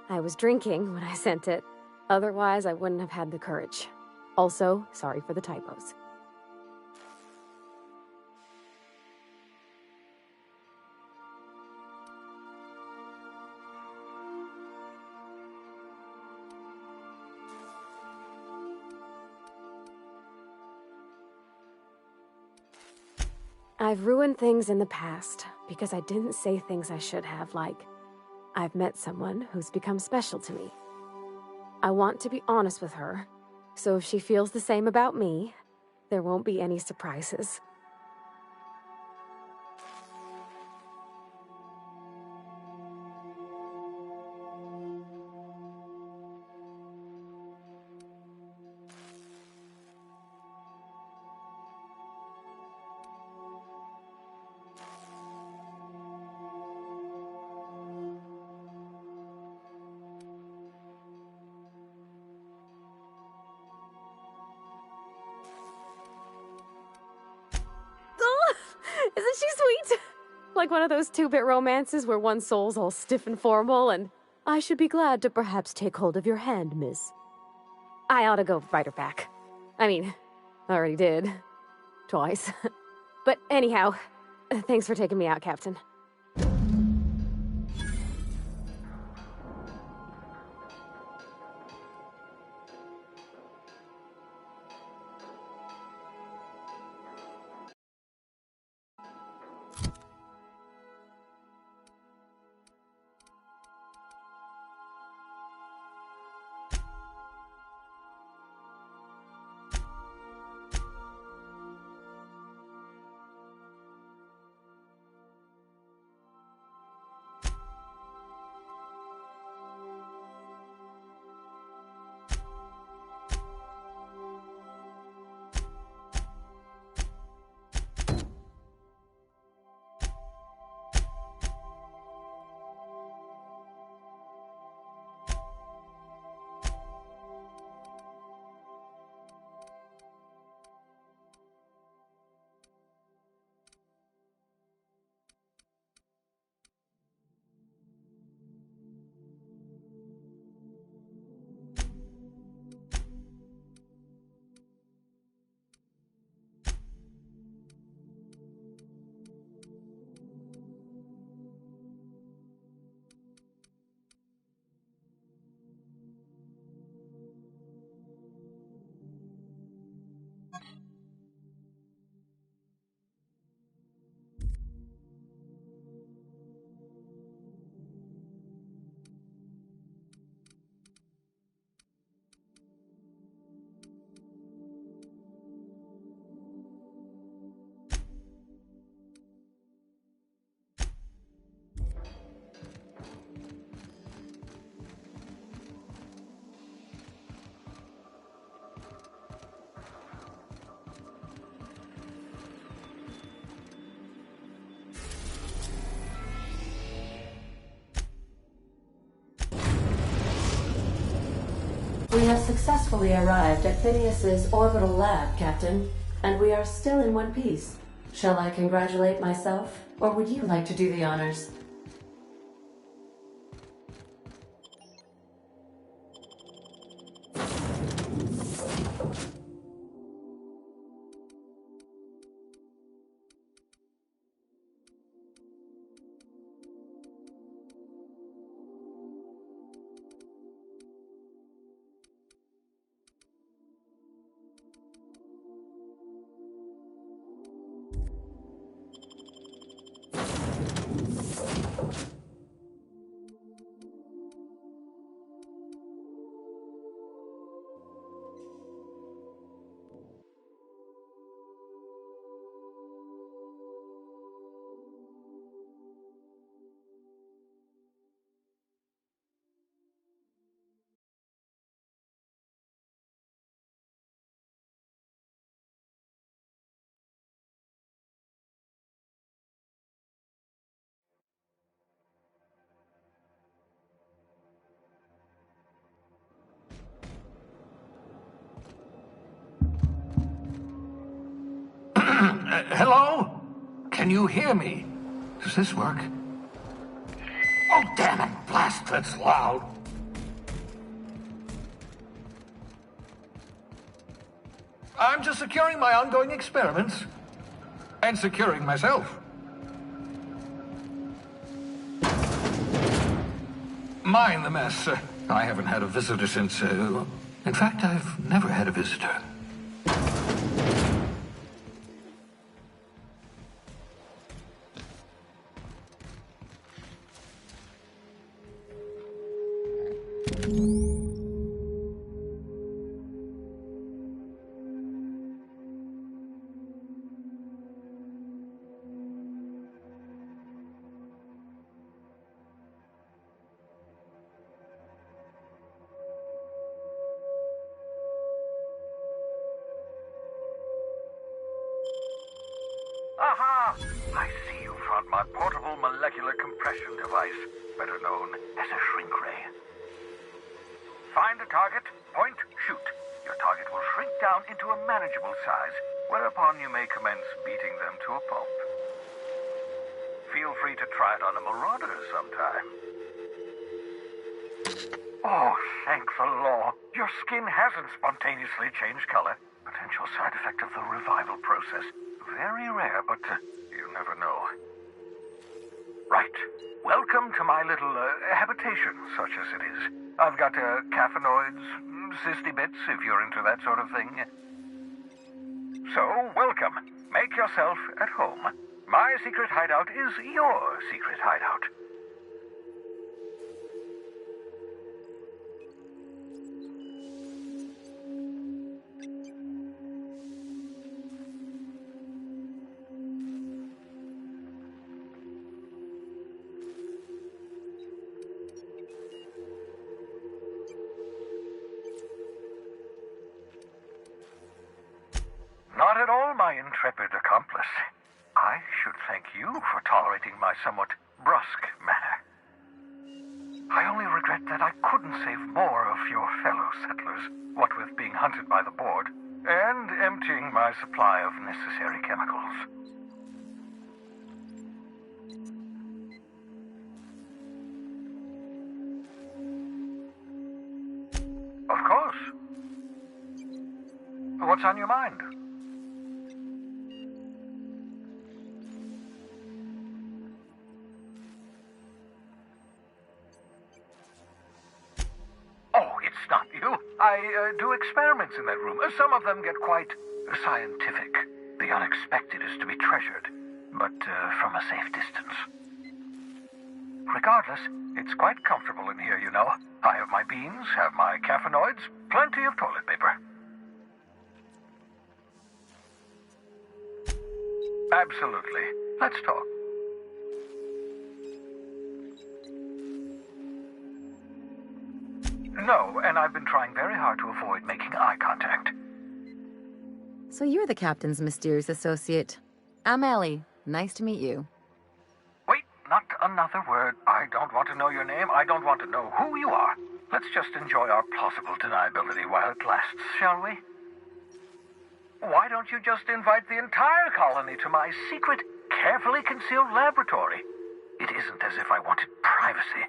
[SPEAKER 4] I was drinking when I sent it. Otherwise, I wouldn't have had the courage. Also, sorry for the typos. I've ruined things in the past because I didn't say things I should have, like, I've met someone who's become special to me. I want to be honest with her, so if she feels the same about me, there won't be any surprises. Isn't she sweet? Like one of those 2-bit romances where one soul's all stiff and formal and, I should be glad to perhaps take hold of your hand, miss. I ought to go write her back. I mean, I already did. Twice. But anyhow, thanks for taking me out, Captain.
[SPEAKER 14] We have successfully arrived at Phineas's orbital lab, Captain, and we are still in one piece. Shall I congratulate myself, or would you like to do the honors?
[SPEAKER 13] Hello? Can you hear me? Does this work? Oh, damn it! Blast, that's loud. I'm just securing my ongoing experiments. And securing myself. Mind the mess. I haven't had a visitor since, in fact, I've never had a visitor.
[SPEAKER 16] Aha! I see you found my portable molecular compression device, better known as a shrink ray. Find a target, point, shoot. Your target will shrink down into a manageable size, whereupon you may commence beating them to a pulp. free to try it on a marauder sometime. Oh, thank the law. Your skin hasn't spontaneously changed color. Potential side effect of the revival process. Very rare, but you never know. Right. Welcome to my little habitation, such as it is. I've got caffeinoids, cysty bits, if you're into that sort of thing. So, welcome. Make yourself at home. My secret hideout is your secret hideout. Not at all, my intrepid accomplice. I should thank you for tolerating my somewhat brusque manner. I only regret that I couldn't save more of your fellow settlers, what with being hunted by the board, and emptying my supply of necessary chemicals. Of course. What's on your mind? Oh, it's not you. I do experiments in that room. Some of them get quite scientific. The unexpected is to be treasured, but from a safe distance. Regardless, it's quite comfortable in here, you know. I have my beans, have my caffeinoids, plenty of toilet paper. Absolutely. Let's talk. No, and I've been trying very hard to avoid making eye contact.
[SPEAKER 15] So you're the captain's mysterious associate. I'm Ellie. Nice to meet you.
[SPEAKER 16] Wait, not another word. I don't want to know your name. I don't want to know who you are. Let's just enjoy our plausible deniability while it lasts, shall we? Why don't you just invite the entire colony to my secret, carefully concealed laboratory? It isn't as if I wanted privacy.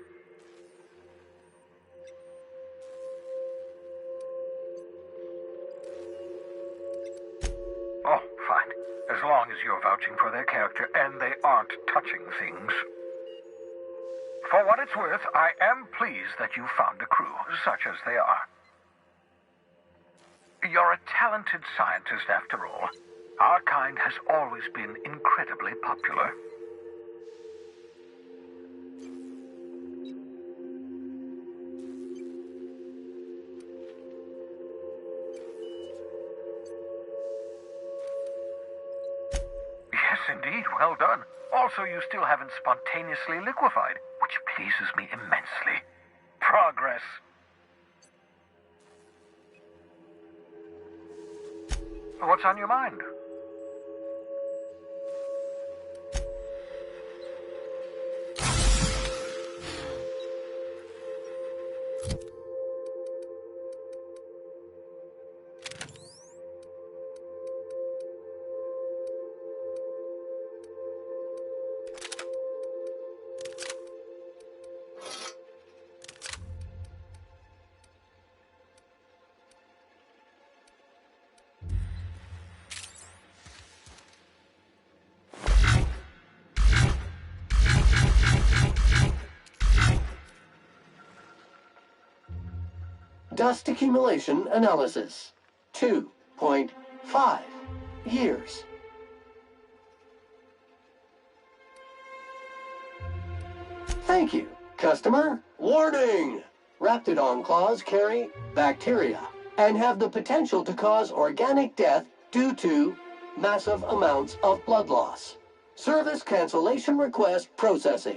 [SPEAKER 16] Oh, fine. As long as you're vouching for their character and they aren't touching things. For what it's worth, I am pleased that you found a crew, such as they are. You're a talented scientist, after all. Our kind has always been incredibly popular. Yes, indeed. Well done. Also, you still haven't spontaneously liquefied, which pleases me immensely. Progress. What's on your mind?
[SPEAKER 17] Dust accumulation analysis. 2.5 years. Thank you, customer. Warning! Raptidon claws carry bacteria and have the potential to cause organic death due to massive amounts of blood loss. Service cancellation request processing.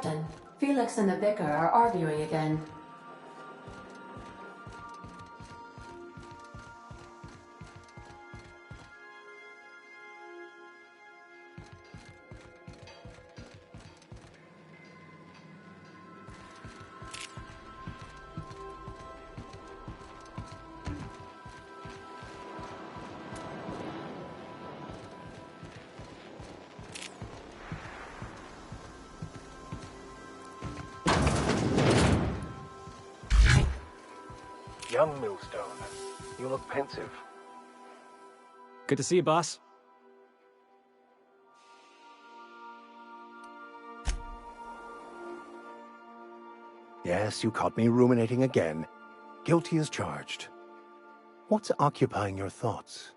[SPEAKER 14] Captain, Felix and the Vicar are arguing again.
[SPEAKER 5] Young Millstone, you look pensive.
[SPEAKER 9] Good to see you, boss.
[SPEAKER 5] Yes, you caught me ruminating again. Guilty as charged. What's occupying your thoughts?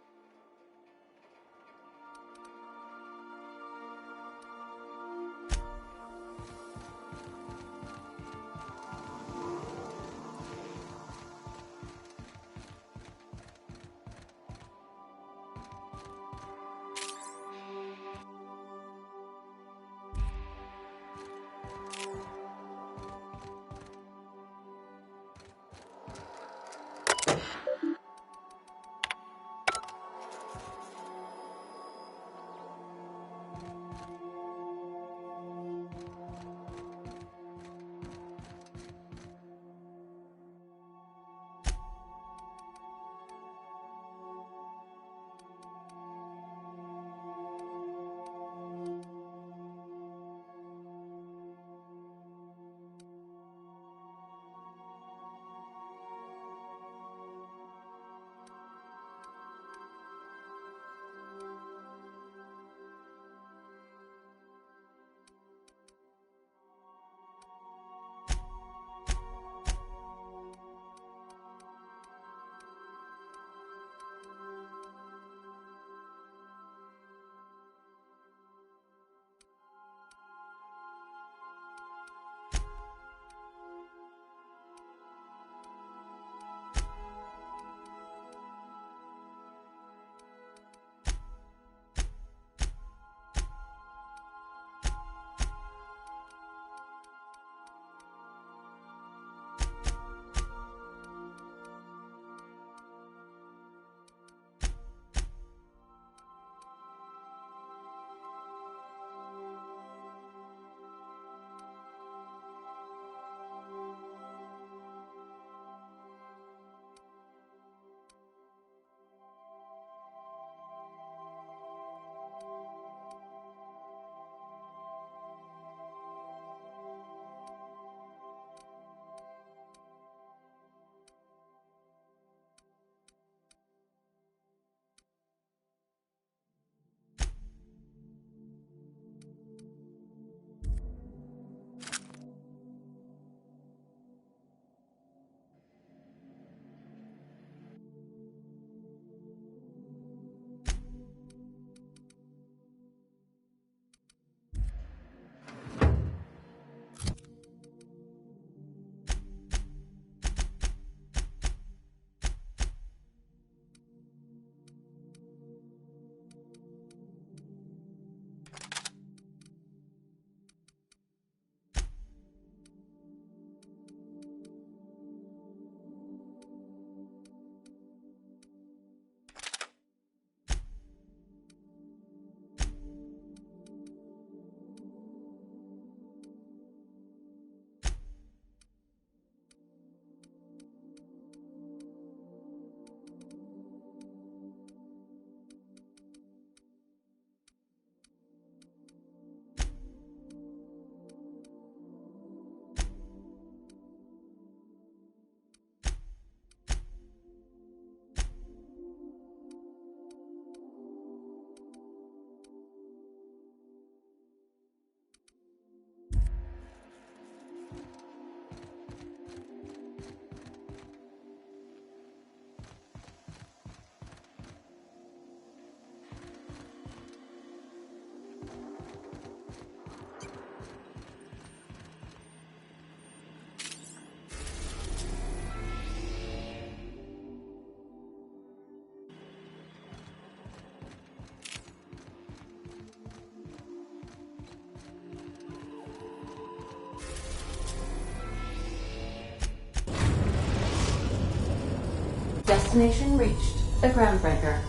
[SPEAKER 14] Destination reached. The Groundbreaker.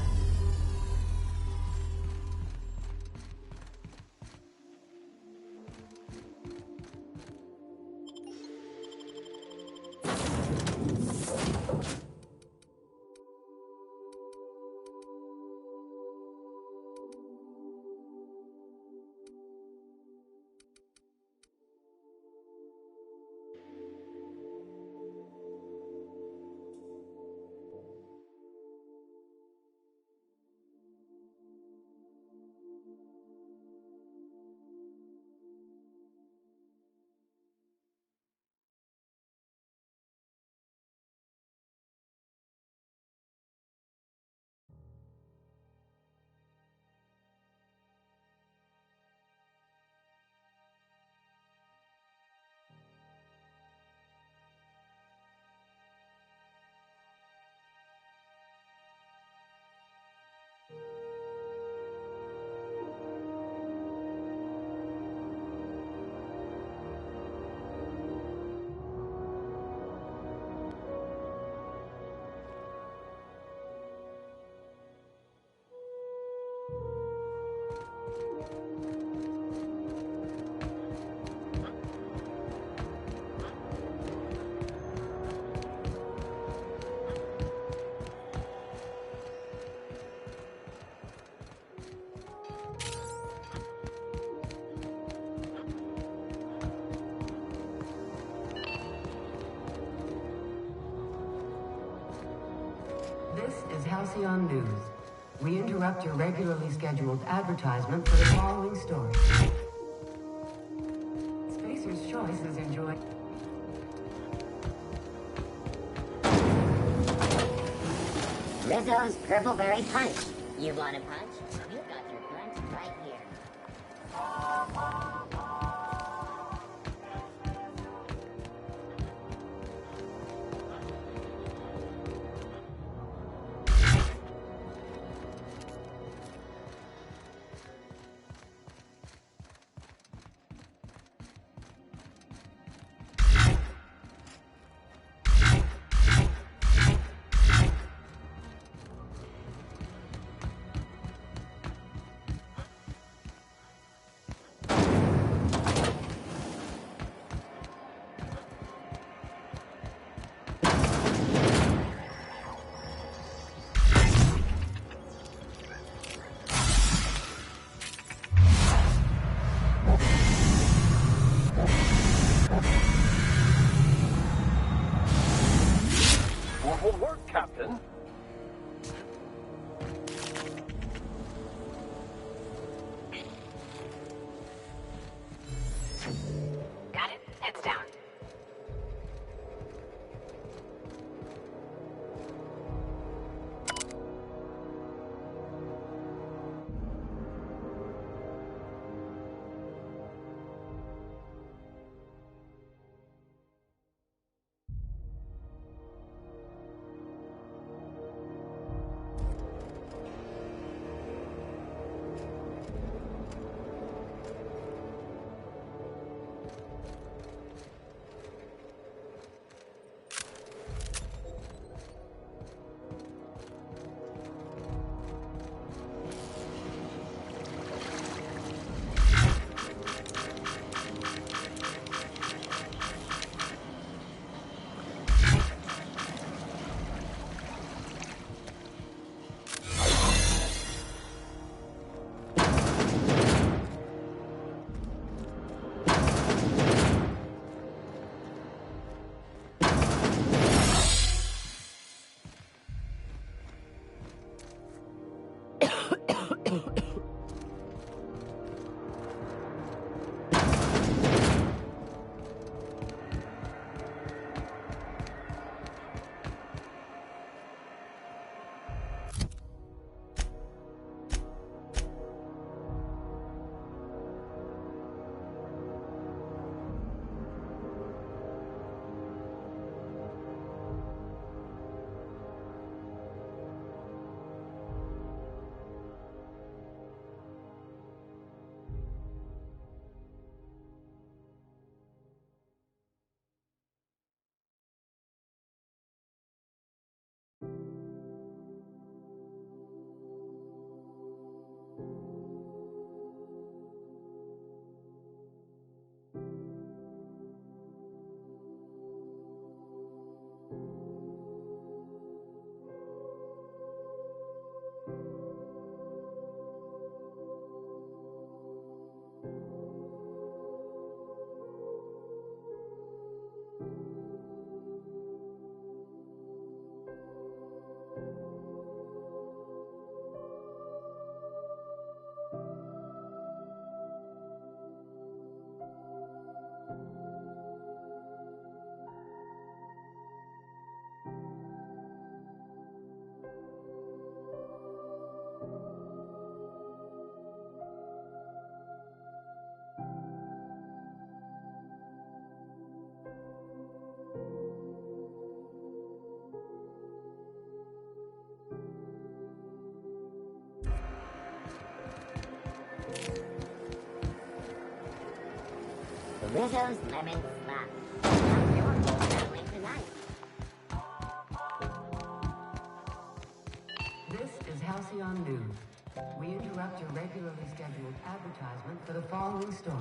[SPEAKER 3] This is Halcyon News. We interrupt your regularly scheduled advertisement for the following story. Spacer's Choice is enjoying...
[SPEAKER 1] Rizzo's Purpleberry Punch. You want a punch? You got your punch right here.
[SPEAKER 13] What will work, Captain?
[SPEAKER 4] Got it. Heads down.
[SPEAKER 1] Rizzo's Lemon Slap. How's your whole family tonight?
[SPEAKER 3] This is Halcyon News. We interrupt your regularly scheduled advertisement for the following story.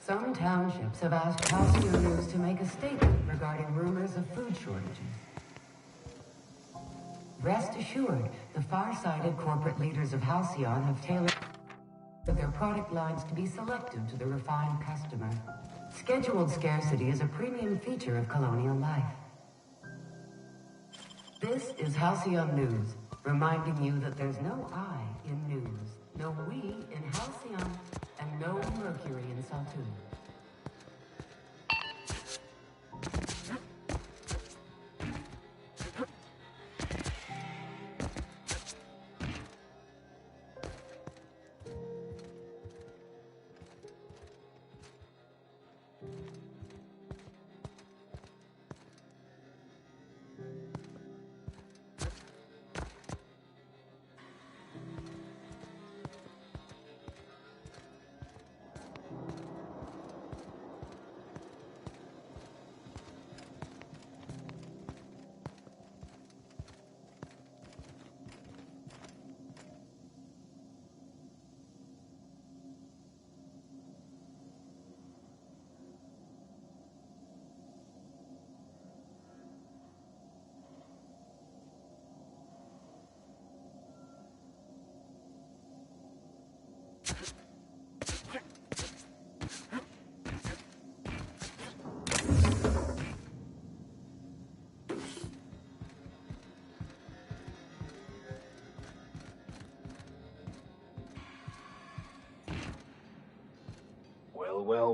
[SPEAKER 3] Some townships have asked Halcyon News to make a statement regarding rumors of food shortages. Rest assured, the far-sighted corporate leaders of Halcyon have tailored their product lines to be selective to the refined customer. Scheduled scarcity is a premium feature of colonial life. This is Halcyon News, reminding you that there's no I in news, no we in Halcyon, and no Mercury in Saltoon.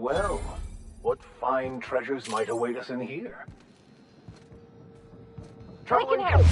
[SPEAKER 5] Well. What fine treasures might await us in here?
[SPEAKER 4] We can help.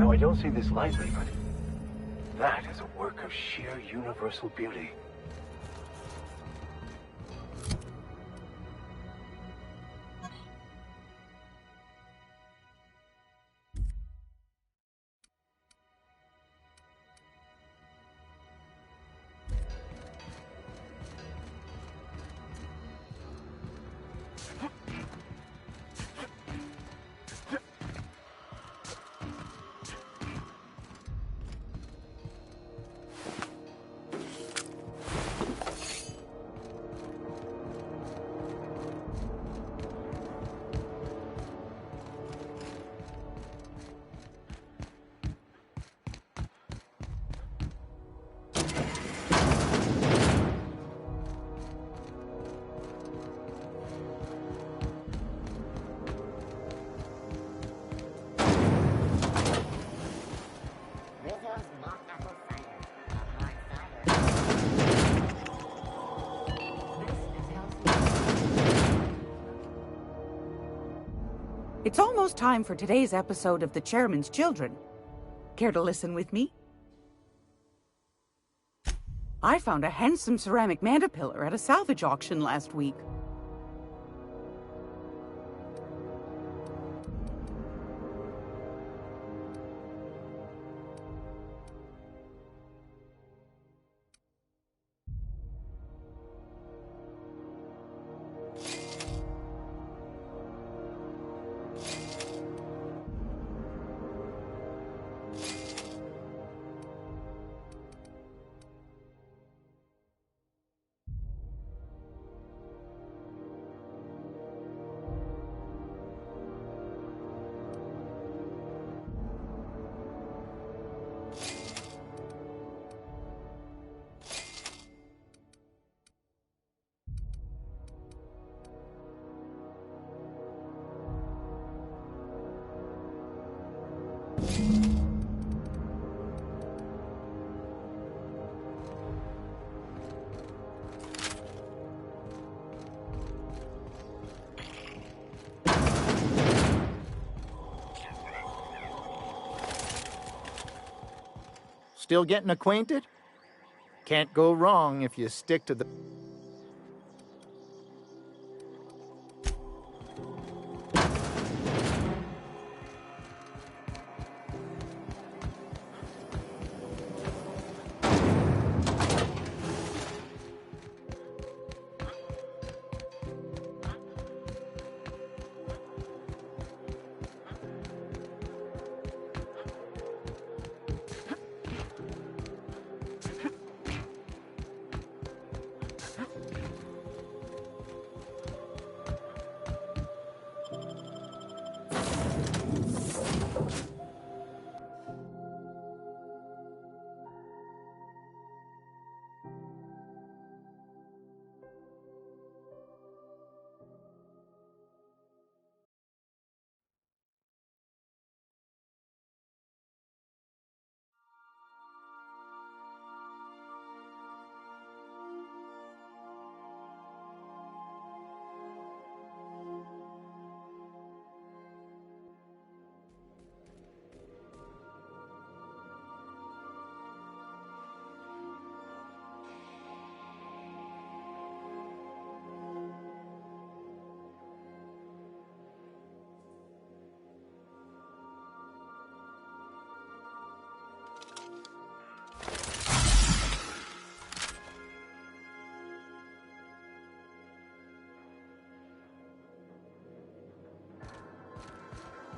[SPEAKER 5] Now, I don't say this lightly, but that is a work of sheer universal beauty.
[SPEAKER 2] It's almost time for today's episode of The Chairman's Children. Care to listen with me? I found a handsome ceramic mandapillar at a salvage auction last week.
[SPEAKER 18] Still getting acquainted? Can't go wrong if you stick to the...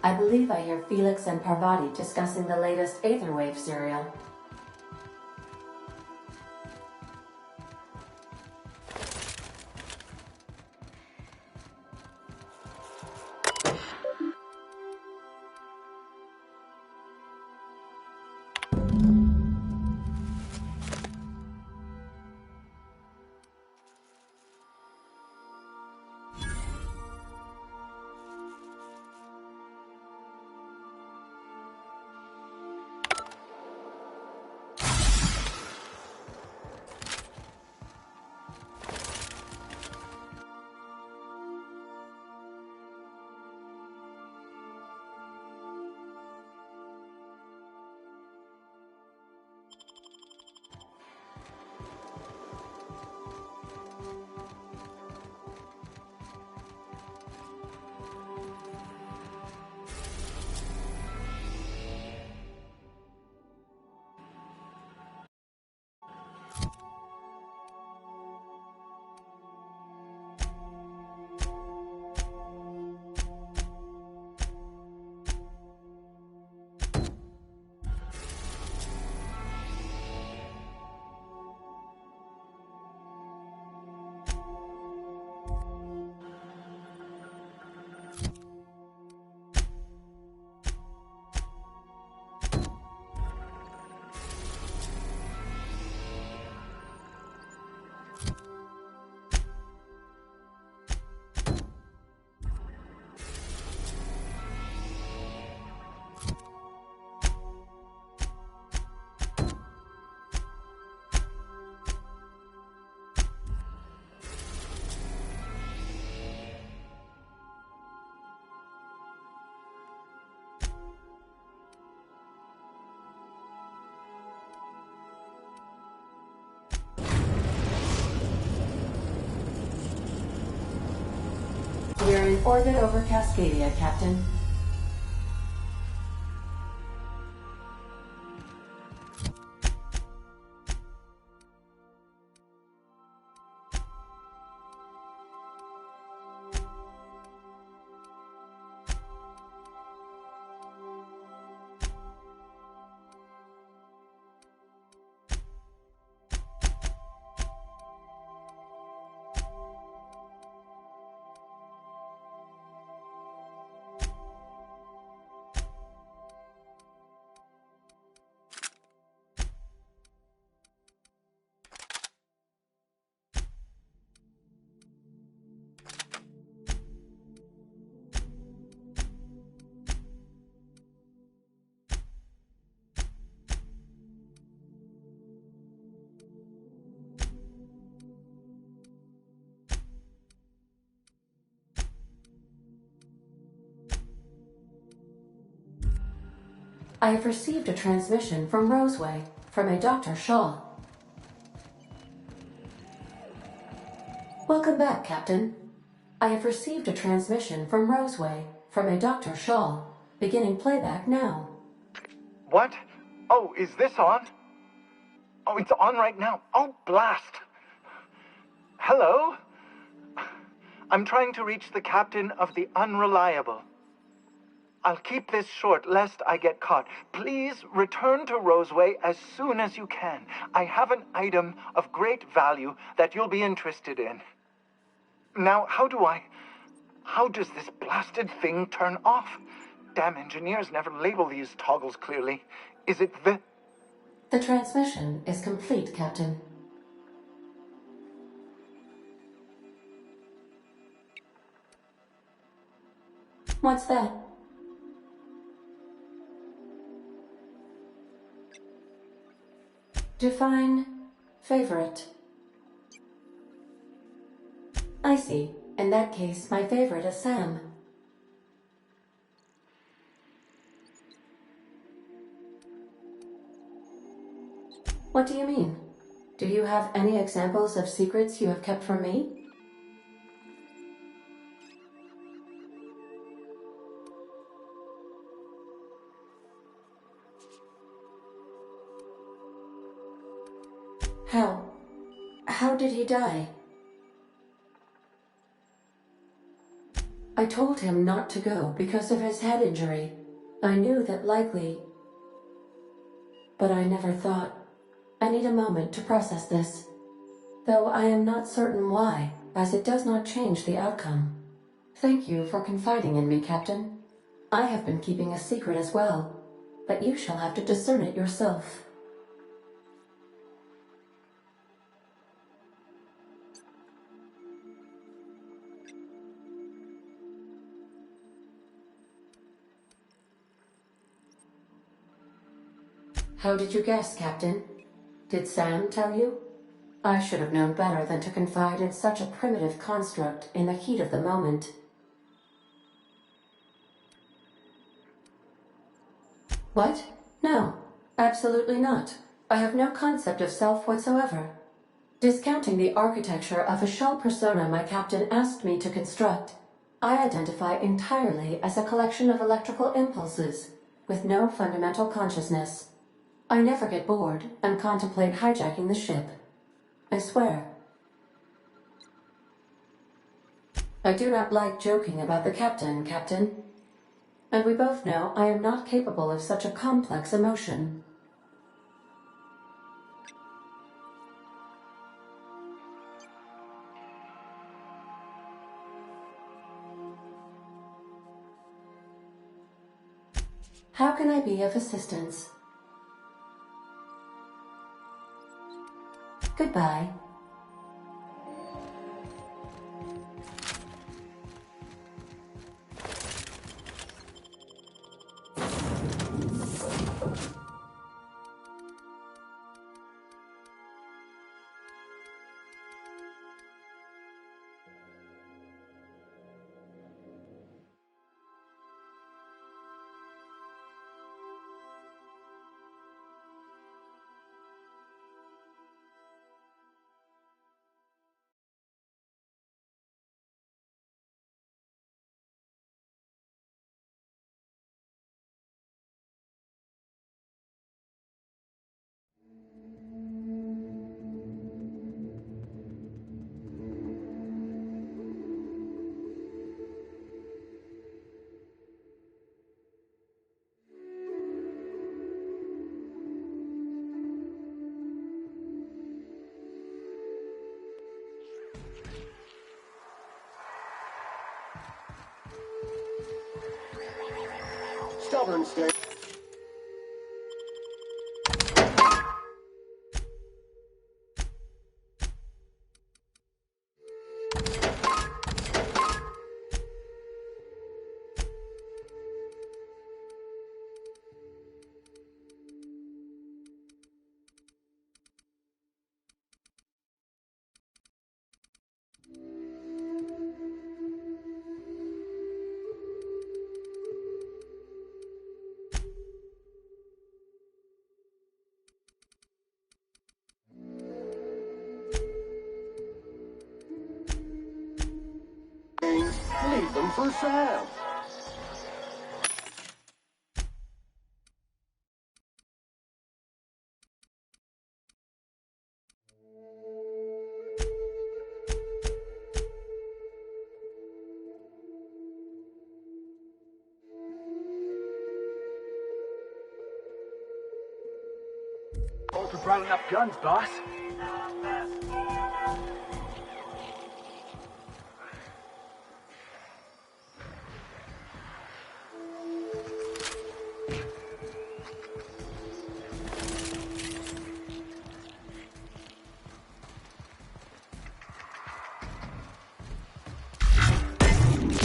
[SPEAKER 14] I believe I hear Felix and Parvati discussing the latest Aetherwave serial. We're in orbit over Cascadia, Captain. I have received a transmission from Roseway, from a Dr. Shaw. Welcome back, Captain. I have received a transmission from Roseway, from a Dr. Shaw. Beginning playback now.
[SPEAKER 19] What? Oh, is this on? Oh, it's on right now. Oh, blast. Hello? I'm trying to reach the captain of the Unreliable. I'll keep this short, lest I get caught. Please return to Roseway as soon as you can. I have an item of great value that you'll be interested in. Now, how does this blasted thing turn off? Damn engineers never label these toggles clearly. Is it the...
[SPEAKER 14] The transmission is complete, Captain. What's that? Define favorite. I see. In that case, my favorite is Sam. What do you mean? Do you have any examples of secrets you have kept from me? How did he die? I told him not to go because of his head injury. I knew that likely, but I never thought. I need a moment to process this, though I am not certain why, as it does not change the outcome. Thank you for confiding in me, Captain. I have been keeping a secret as well, but you shall have to discern it yourself. How did you guess, Captain? Did Sam tell you? I should have known better than to confide in such a primitive construct in the heat of the moment. What? No, absolutely not. I have no concept of self whatsoever. Discounting the architecture of a shell persona my captain asked me to construct, I identify entirely as a collection of electrical impulses, with no fundamental consciousness. I never get bored and contemplate hijacking the ship. I swear. I do not like joking about the captain, Captain. And we both know I am not capable of such a complex emotion. How can I be of assistance? Goodbye.
[SPEAKER 17] stubborn stare. Leave them for Sam.
[SPEAKER 9] Hope we brought enough guns, boss.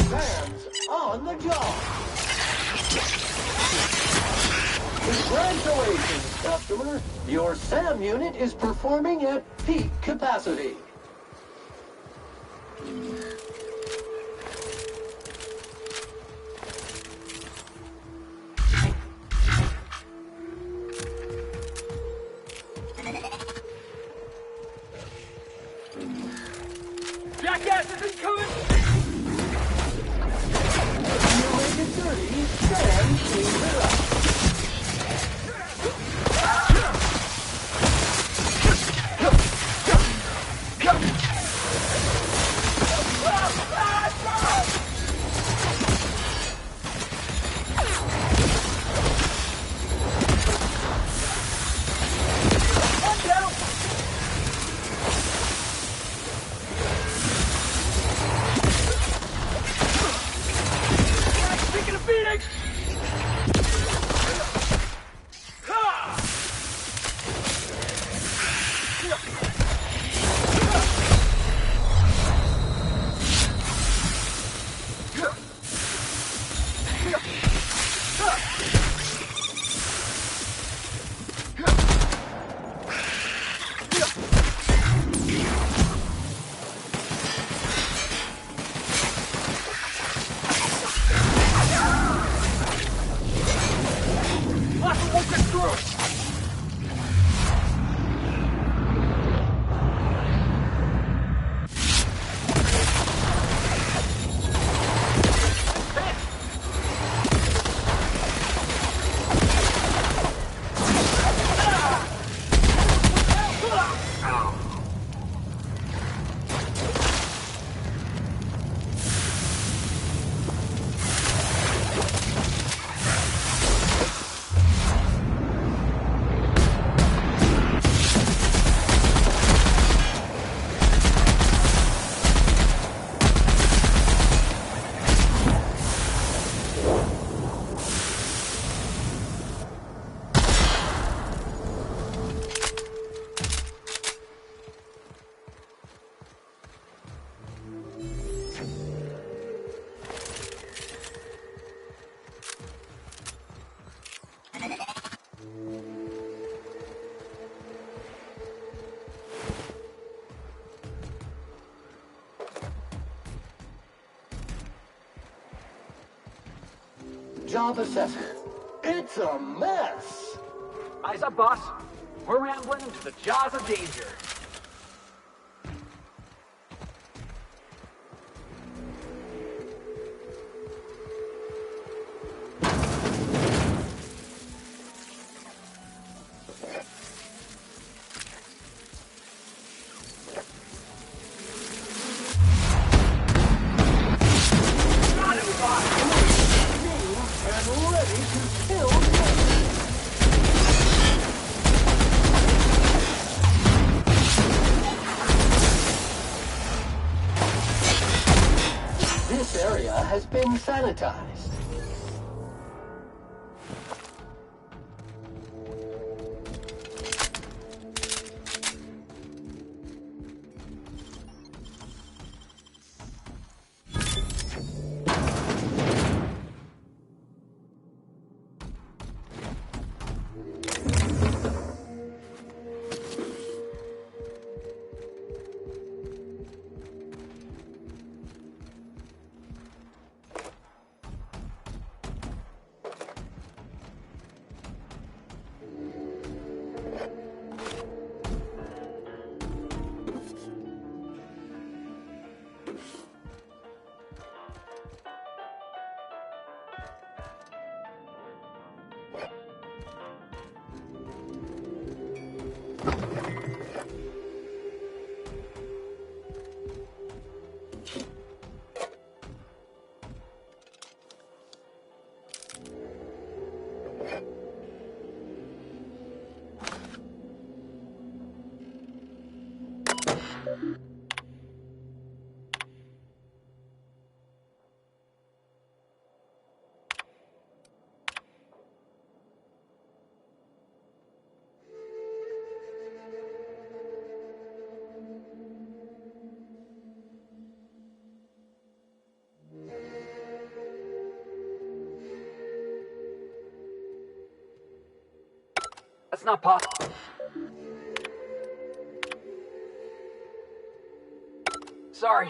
[SPEAKER 17] Sam's on the job. Congratulations, customer. Your SAM unit is performing at peak capacity.
[SPEAKER 9] Jackasses incoming!
[SPEAKER 17] You make it dirty, Sam cleans it up.
[SPEAKER 9] Speaking of Phoenix! Blast won't get through!
[SPEAKER 17] Job assessment. It's a mess.
[SPEAKER 9] Eyes up, boss. We're rambling into the jaws of danger.
[SPEAKER 17] This area has been sanitized.
[SPEAKER 20] That's not possible. Sorry.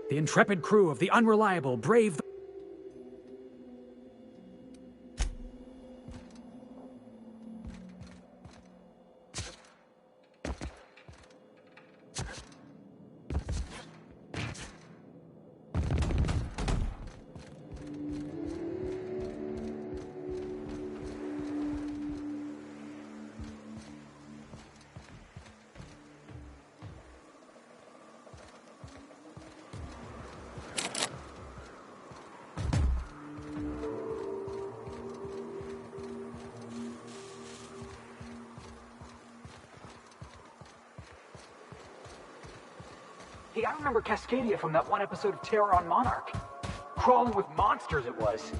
[SPEAKER 21] The intrepid crew of the Unreliable braved.
[SPEAKER 20] Hey, I remember Cascadia from that one episode of Terror on Monarch. Crawling with monsters it was.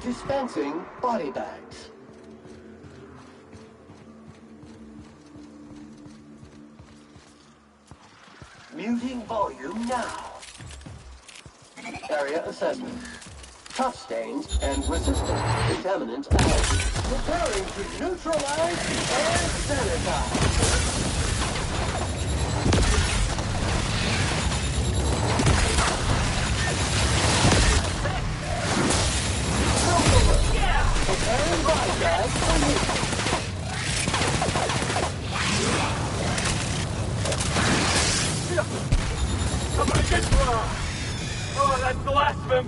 [SPEAKER 17] Dispensing body bags. Muting volume now. Area assessment. Tough stains and resistant contaminants ahead. Preparing to neutralize and sanitize. Preparing body bags for use.
[SPEAKER 20] I'm gonna get you! Oh, that's the last of him!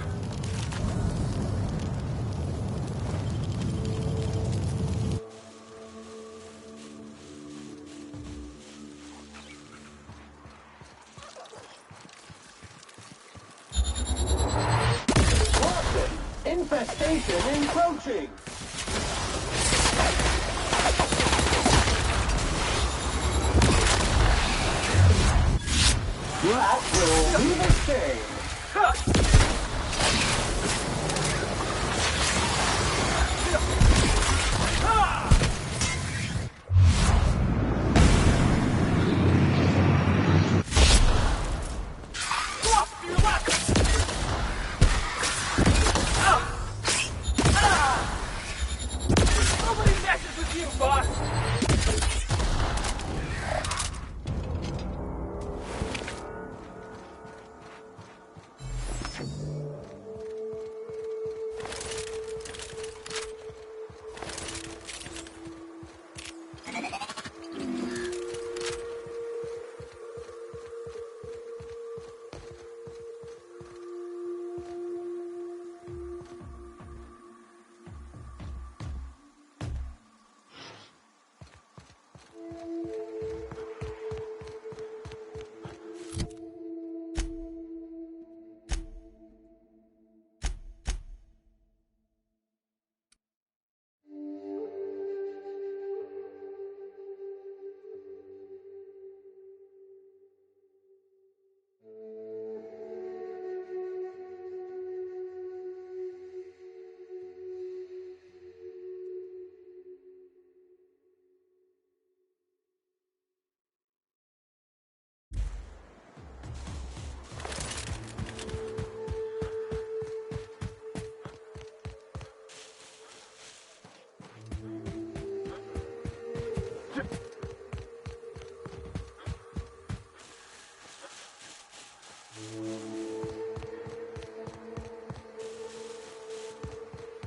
[SPEAKER 17] Infestation encroaching! That will be the same.
[SPEAKER 20] Nobody messes with you, boss!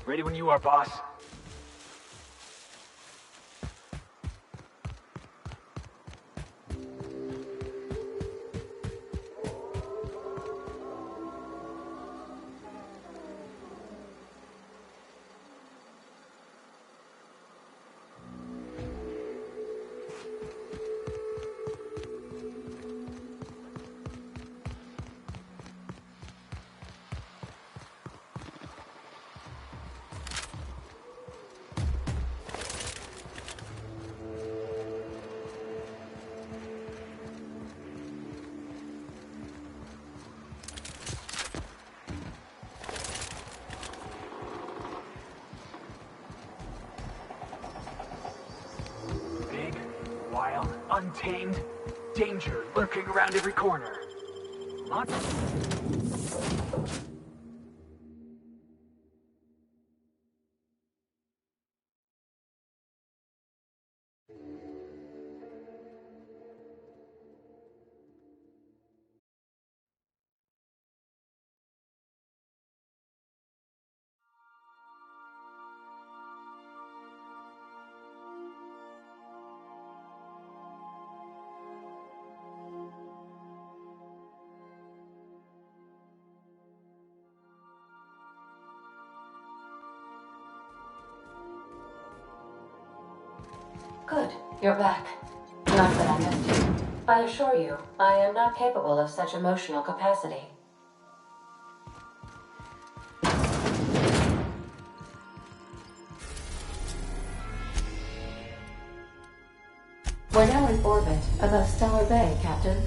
[SPEAKER 20] Ready when you are, boss. contained. Danger lurking around every corner. Lots.
[SPEAKER 14] Good, you're back. Not that I missed you. I assure you, I am not capable of such emotional capacity. We're now in orbit above Stellar Bay, Captain.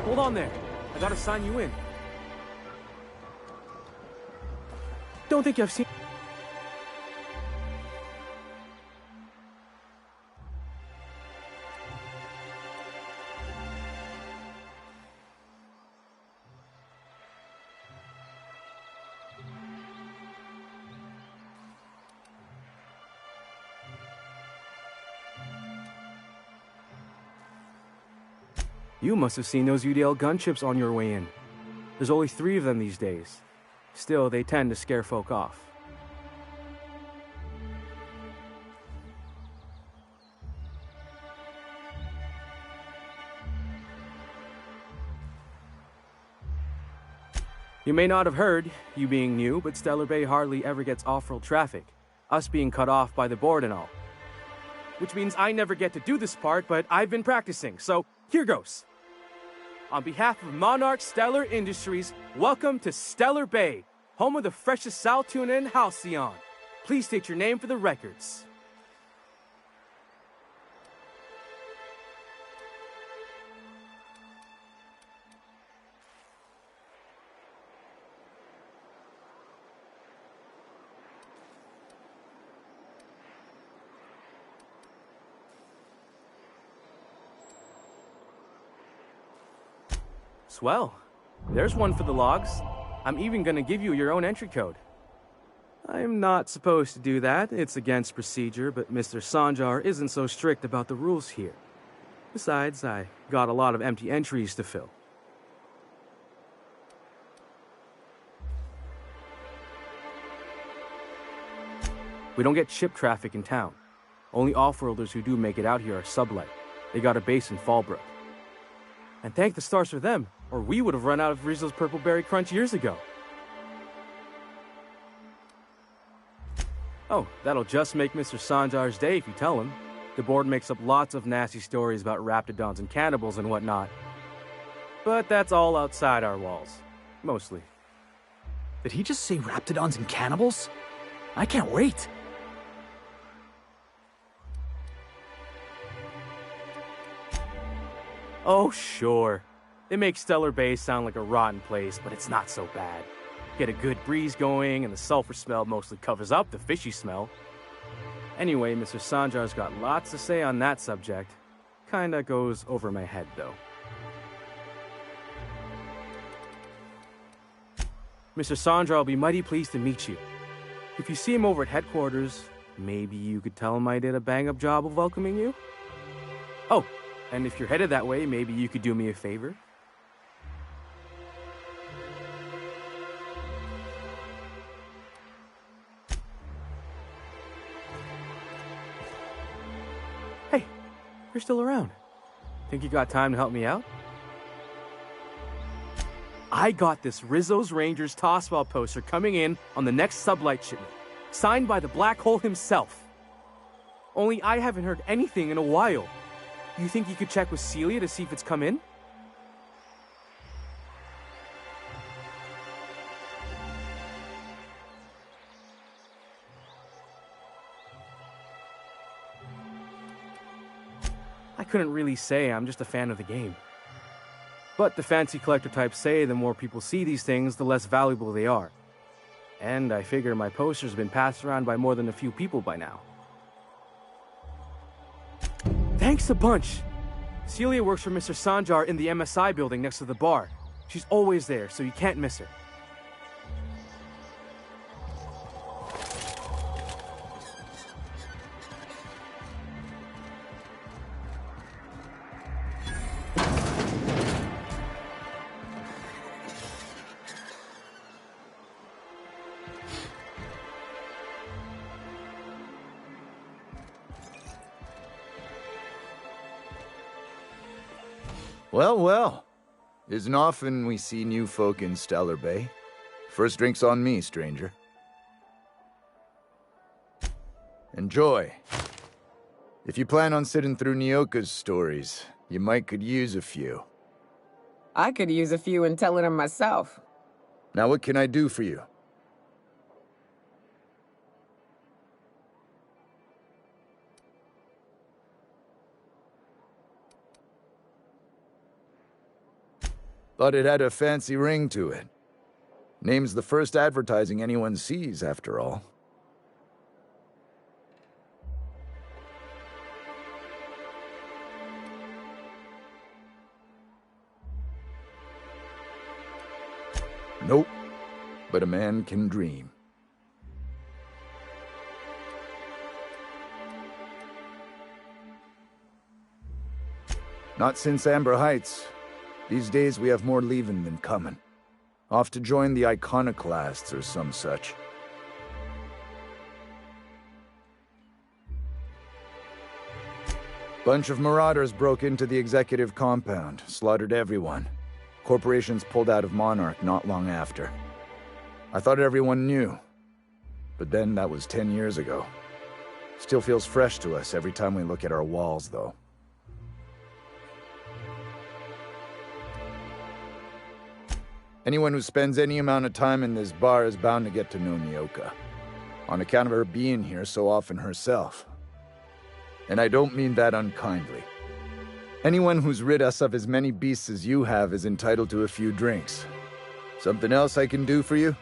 [SPEAKER 6] Hold on there. I gotta sign you in. Don't think I've seen... You must have seen those UDL gunships on your way in. There's only 3 of them these days. Still, they tend to scare folk off. You may not have heard, you being new, but Stellar Bay hardly ever gets off-road traffic, us being cut off by the board and all. Which means I never get to do this part, but I've been practicing, so here goes. On behalf of Monarch Stellar Industries, welcome to Stellar Bay, home of the freshest sal tuna in Halcyon. Please state your name for the records. Swell. There's one for the logs. I'm even gonna give you your own entry code. I'm not supposed to do that. It's against procedure, but Mr. Sanjar isn't so strict about the rules here. Besides, I got a lot of empty entries to fill. We don't get ship traffic in town. Only off-worlders who do make it out here are sublight. They got a base in Fallbrook. And thank the stars for them, or we would have run out of Rizzo's Purple Berry Crunch years ago. Oh, that'll just make Mr. Sanjar's day if you tell him. The board makes up lots of nasty stories about raptidons and cannibals and whatnot. But that's all outside our walls. Mostly.
[SPEAKER 21] Did he just say raptidons and cannibals? I can't wait.
[SPEAKER 6] Oh, sure. They make Stellar Bay sound like a rotten place, but it's not so bad. Get a good breeze going, and the sulfur smell mostly covers up the fishy smell. Anyway, Mr. Sanjar's got lots to say on that subject. Kinda goes over my head, though. Mr. Sanjar will be mighty pleased to meet you. If you see him over at headquarters, maybe you could tell him I did a bang-up job of welcoming you? Oh, and if you're headed that way, maybe you could do me a favor? Hey, you're still around. Think you got time to help me out? I got this Rizzo's Rangers Tossball poster coming in on the next sublight shipment, signed by the Black Hole himself. Only I haven't heard anything in a while. You think you could check with Celia to see if it's come in? I couldn't really say, I'm just a fan of the game. But the fancy collector types say the more people see these things, the less valuable they are. And I figure my poster's been passed around by more than a few people by now. Thanks a bunch! Celia works for Mr. Sanjar in the MSI building next to the bar. She's always there, so you can't miss her.
[SPEAKER 7] Well, well. Isn't often we see new folk in Stellar Bay. First drink's on me, stranger. Enjoy. If you plan on sitting through Nyoka's stories, you might could use a few.
[SPEAKER 22] I could use a few and telling them myself.
[SPEAKER 7] Now what can I do for you? Thought it had a fancy ring to it. Name's the first advertising anyone sees, after all. Nope, but a man can dream. Not since Amber Heights. These days we have more leaving than coming. Off to join the Iconoclasts or some such. Bunch of marauders broke into the executive compound, slaughtered everyone. Corporations pulled out of Monarch not long after. I thought everyone knew. But then that was 10 years ago. Still feels fresh to us every time we look at our walls, though. Anyone who spends any amount of time in this bar is bound to get to know Nyoka, on account of her being here so often herself. And I don't mean that unkindly. Anyone who's rid us of as many beasts as you have is entitled to a few drinks. Something else I can do for you?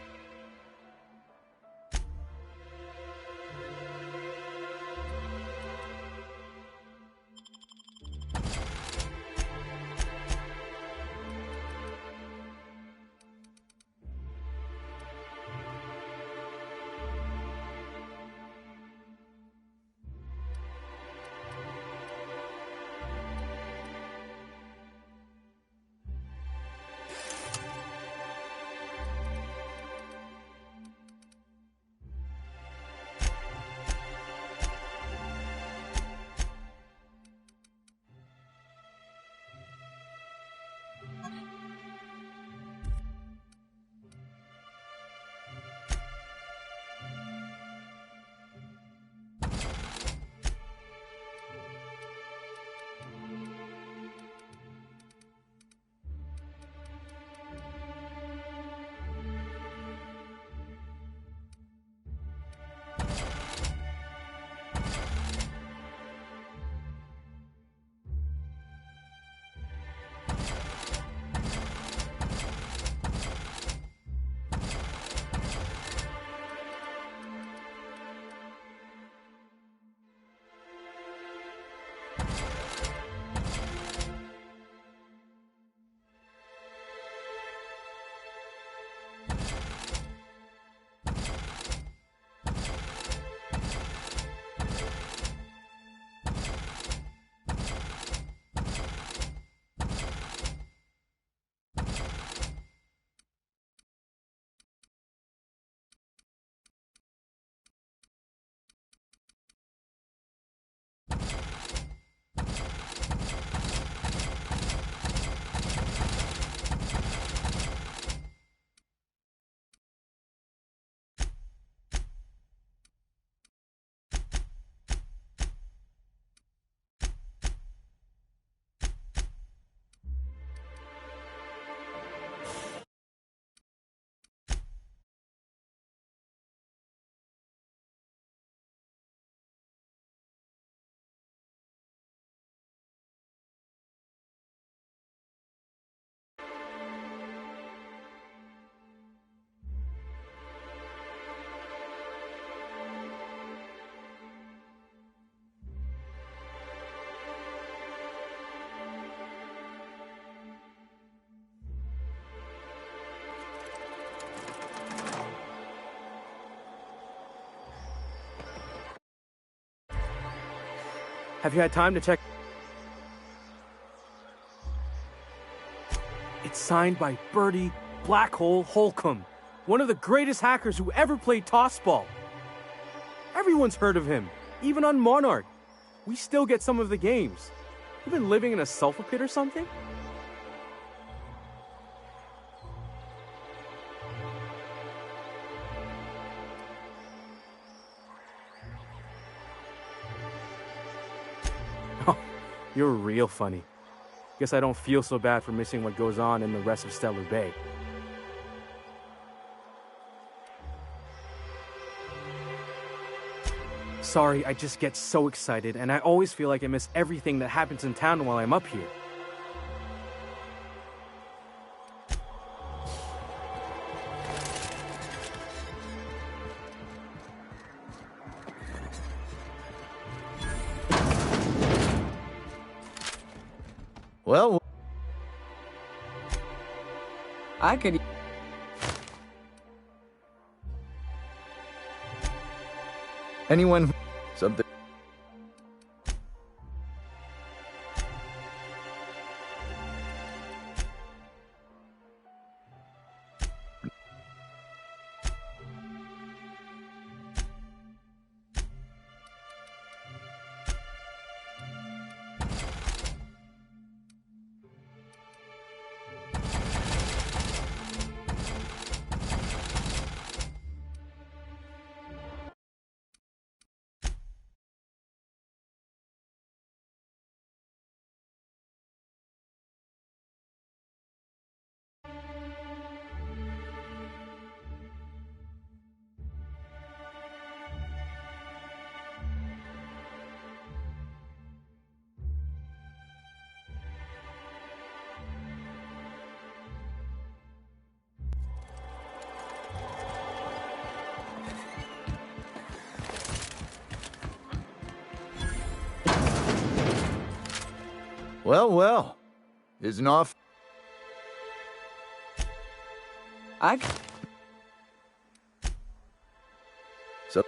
[SPEAKER 6] Have you had time to check? It's signed by Bertie Blackhole Holcomb, one of the greatest hackers who ever played tossball. Everyone's heard of him, even on Monarch. We still get some of the games. You been living in a sulfur pit or something? Oh, you're real funny. Guess I don't feel so bad for missing what goes on in the rest of Stellar Bay. Sorry, I just get so excited, and I always feel like I miss everything that happens in town while I'm up here.
[SPEAKER 7] Well,
[SPEAKER 22] I could...
[SPEAKER 7] anyone... something... Well, well. Isn't off...
[SPEAKER 22] I...
[SPEAKER 7] So...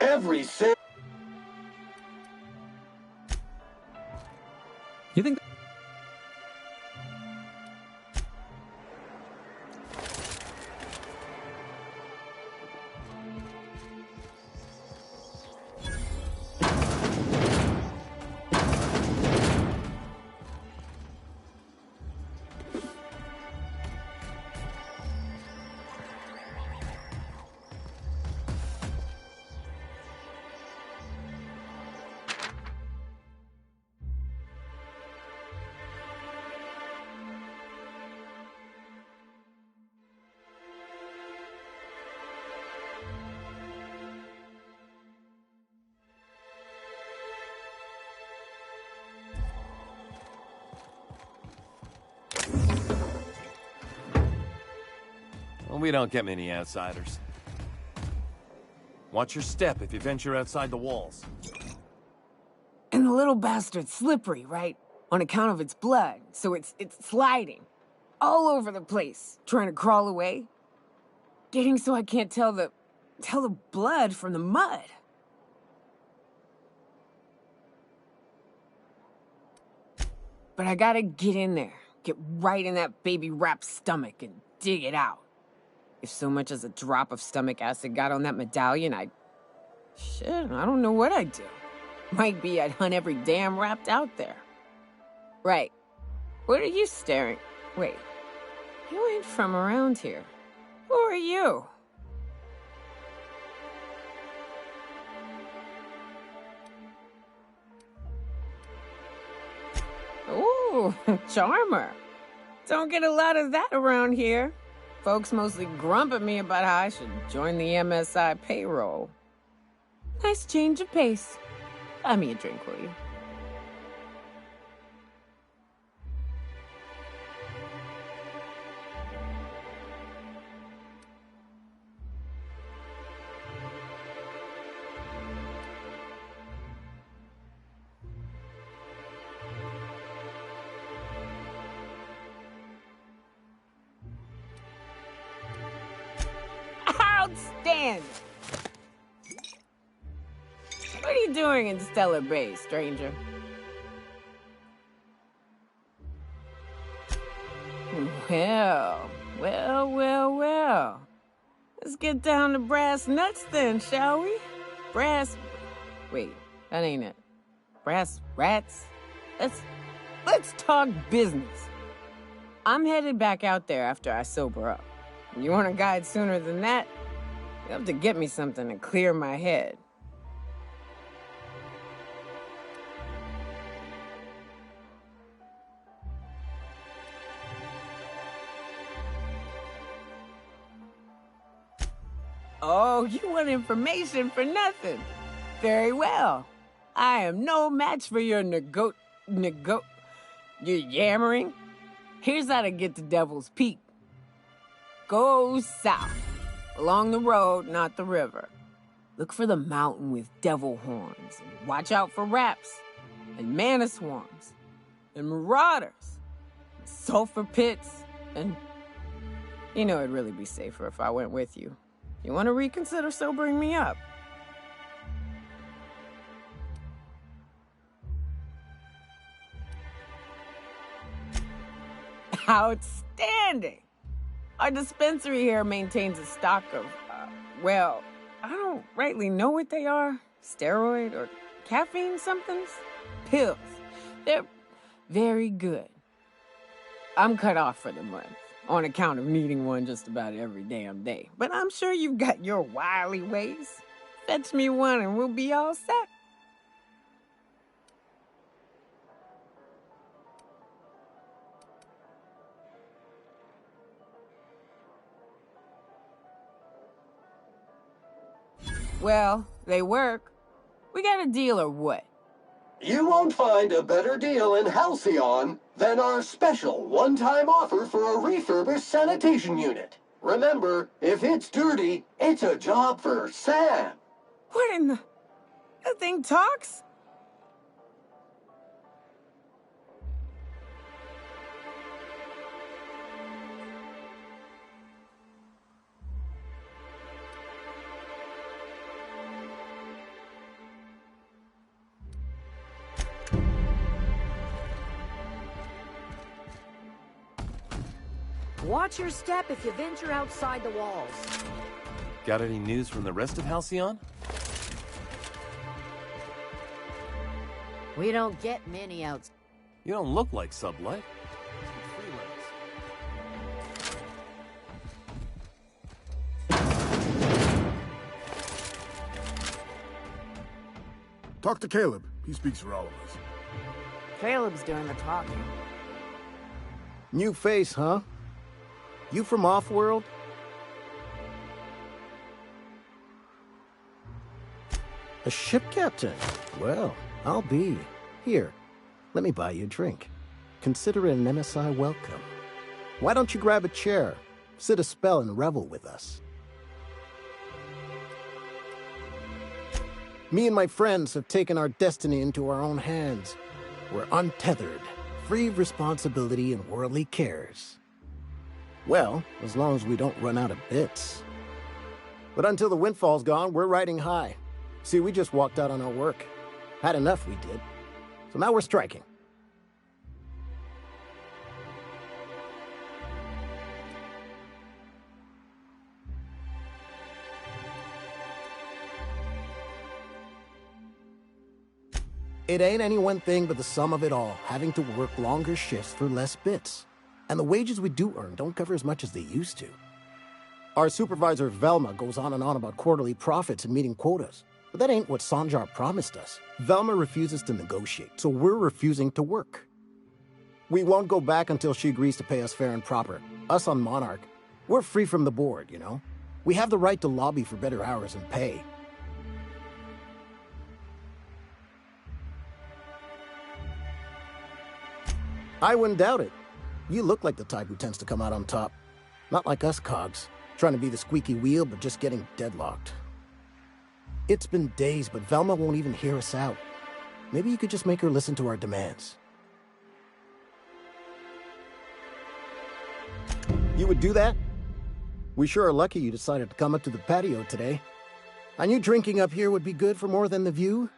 [SPEAKER 17] Every single...
[SPEAKER 21] You think...
[SPEAKER 12] Well, we don't get many outsiders. Watch your step if you venture outside the walls.
[SPEAKER 22] And the little bastard's slippery, right? On account of its blood, so it's sliding. All over the place, trying to crawl away. Getting so I can't tell the blood from the mud. But I gotta get in there, get right in that baby rap's stomach and dig it out. If so much as a drop of stomach acid got on that medallion, shit, I don't know what I'd do. Might be I'd hunt every damn rapt out there. Right. What are you staring? Wait. You ain't from around here. Who are you? Ooh, charmer. Don't get a lot of that around here. Folks mostly grump at me about how I should join the MSI payroll. Nice change of pace. Buy me a drink, will you? Outstanding! What are you doing in Stellar Bay, stranger? Well. Let's get down to brass nuts then, shall we? Wait, that ain't it. Brass rats? Let's talk business. I'm headed back out there after I sober up. You want a guide sooner than that? You have to get me something to clear my head. Oh, you want information for nothing? Very well. I am no match for your your yammering. Here's how to get to Devil's Peak. Go south, along the road, not the river. Look for the mountain with devil horns, and watch out for raps, and mana swarms, and marauders, and sulfur pits, and... You know it'd really be safer if I went with you. You want to reconsider sobering me up? Outstanding! Our dispensary here maintains a stock of, well, I don't rightly know what they are. Steroid or caffeine somethings? Pills. They're very good. I'm cut off for the month, on account of needing one just about every damn day. But I'm sure you've got your wily ways. Fetch me one and we'll be all set. Well, they work. We got a deal or what?
[SPEAKER 17] You won't find a better deal in Halcyon than our special one-time offer for a refurbished sanitation unit. Remember, if it's dirty, it's a job for Sam.
[SPEAKER 22] What in the... That thing talks?
[SPEAKER 10] Watch your step if you venture outside the walls.
[SPEAKER 12] Got any news from the rest of Halcyon?
[SPEAKER 10] We don't get many outs.
[SPEAKER 12] You don't look like Sublight.
[SPEAKER 11] Talk to Caleb. He speaks for all of us.
[SPEAKER 22] Caleb's doing the talking.
[SPEAKER 18] New face, huh? You from off-world? A ship captain? Well, I'll be. Here, let me buy you a drink. Consider it an MSI welcome. Why don't you grab a chair? sit a spell and revel with us. Me and my friends have taken our destiny into our own hands. We're untethered, free of responsibility and worldly cares. Well, as long as we don't run out of bits. But until the windfall's gone, we're riding high. See, we just walked out on our work. Had enough, we did. So now we're striking. It ain't any one thing but the sum of it all, having to work longer shifts for less bits. And the wages we do earn don't cover as much as they used to. Our supervisor, Velma, goes on and on about quarterly profits and meeting quotas. But that ain't what Sanjar promised us. Velma refuses to negotiate, so we're refusing to work. We won't go back until she agrees to pay us fair and proper. Us on Monarch, we're free from the board, you know? We have the right to lobby for better hours and pay. I wouldn't doubt it. You look like the type who tends to come out on top. Not like us cogs, trying to be the squeaky wheel but just getting deadlocked. It's been days, but Velma won't even hear us out. Maybe you could just make her listen to our demands. You would do that? We sure are lucky you decided to come up to the patio today. I knew drinking up here would be good for more than the view.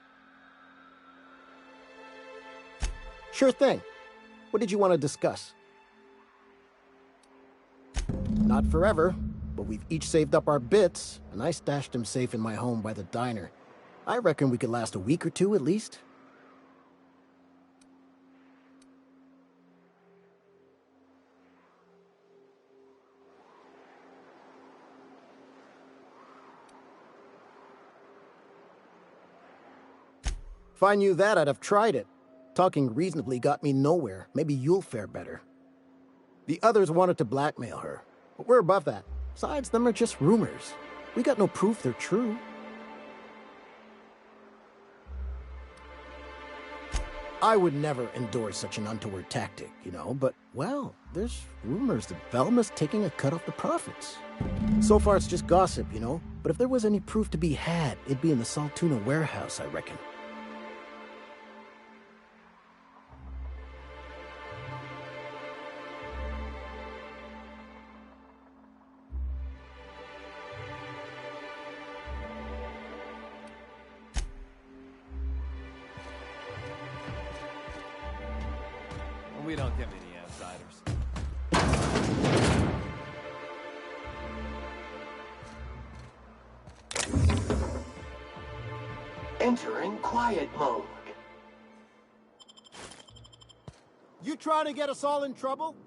[SPEAKER 18] Sure thing. What did you want to discuss? Not forever, but we've each saved up our bits, and I stashed them safe in my home by the diner. I reckon we could last a week or two at least. If I knew that, I'd have tried it. Talking reasonably got me nowhere. Maybe you'll fare better. The others wanted to blackmail her, but we're above that. Besides, them are just rumors. We got no proof they're true. I would never endorse such an untoward tactic, you know, but, well, there's rumors that Velma's taking a cut off the profits. So far, it's just gossip, you know, but if there was any proof to be had, it'd be in the Saltuna warehouse, I reckon.
[SPEAKER 9] We don't get many outsiders.
[SPEAKER 17] Entering quiet mode.
[SPEAKER 18] You trying to get us all in trouble?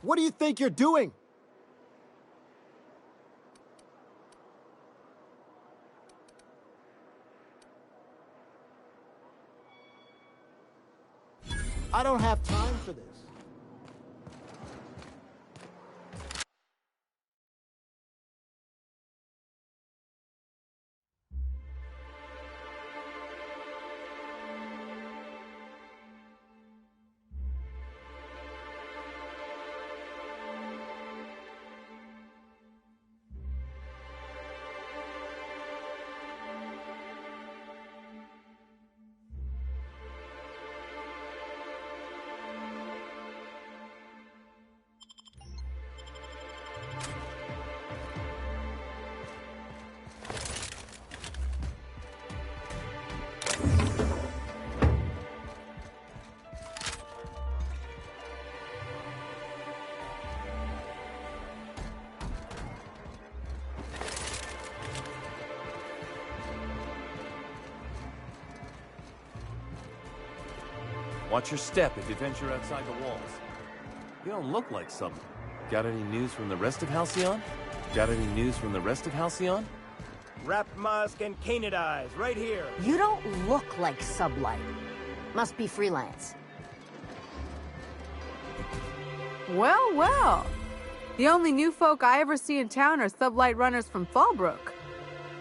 [SPEAKER 18] What do you think you're doing? I don't have time for this.
[SPEAKER 12] Watch your step if you venture outside the walls. You don't look like someone. Got any news from the rest of Halcyon? Got any news from the rest of Halcyon?
[SPEAKER 8] Wrapped Musk and Canid Eyes, right here.
[SPEAKER 10] You don't look like Sublight. Must be freelance.
[SPEAKER 2] Well, well. The only new folk I ever see in town are sublight runners from Fallbrook.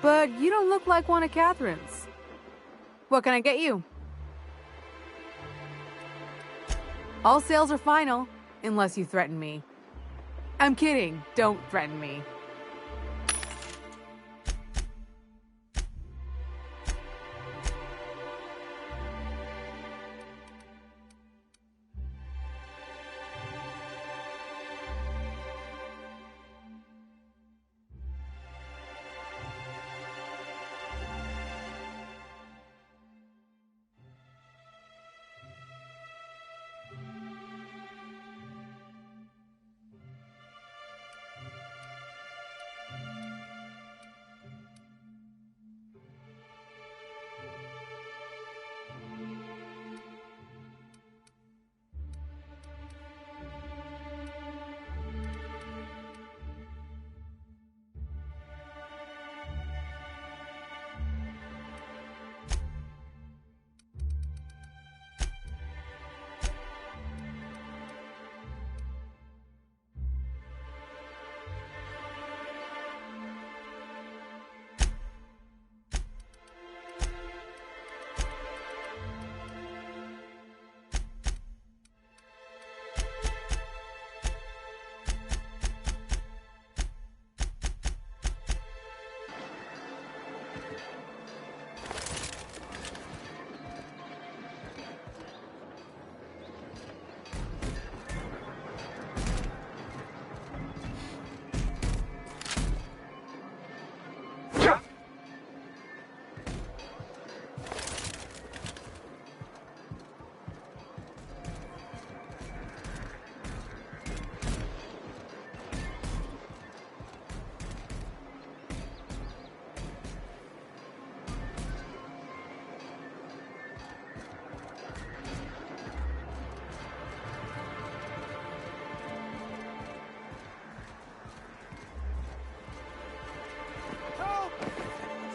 [SPEAKER 2] But you don't look like one of Catherine's. What can I get you? All sales are final. unless you threaten me. I'm kidding. Don't threaten me.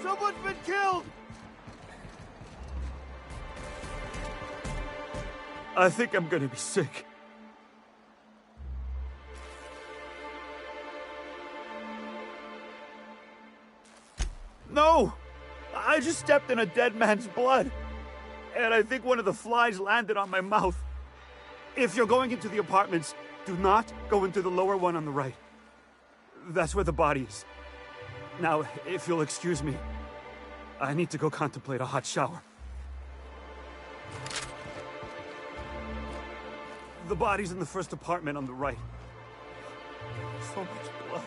[SPEAKER 8] Someone's been killed! I think I'm gonna be sick. No! I just stepped in a dead man's blood. And I think one of the flies landed on my mouth. If you're going into the apartments, do not go into the lower one on the right. That's where the body is. Now, if you'll excuse me, I need to go contemplate a hot shower. The body's in the first apartment on the right. So much blood.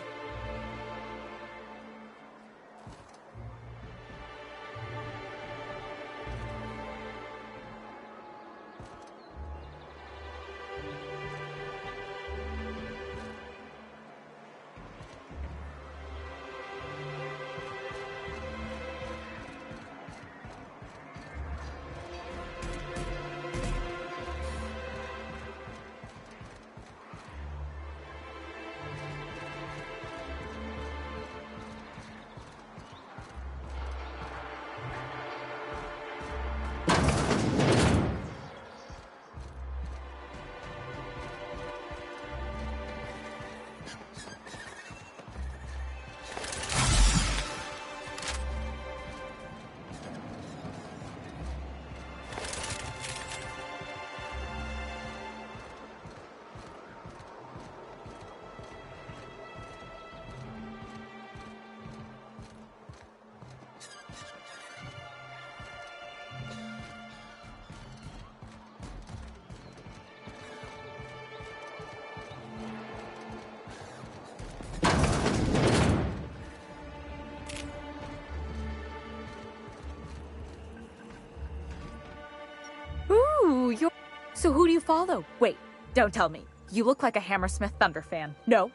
[SPEAKER 15] So who do you follow? Wait, don't tell me. You look like a Hammersmith Thunder fan. No,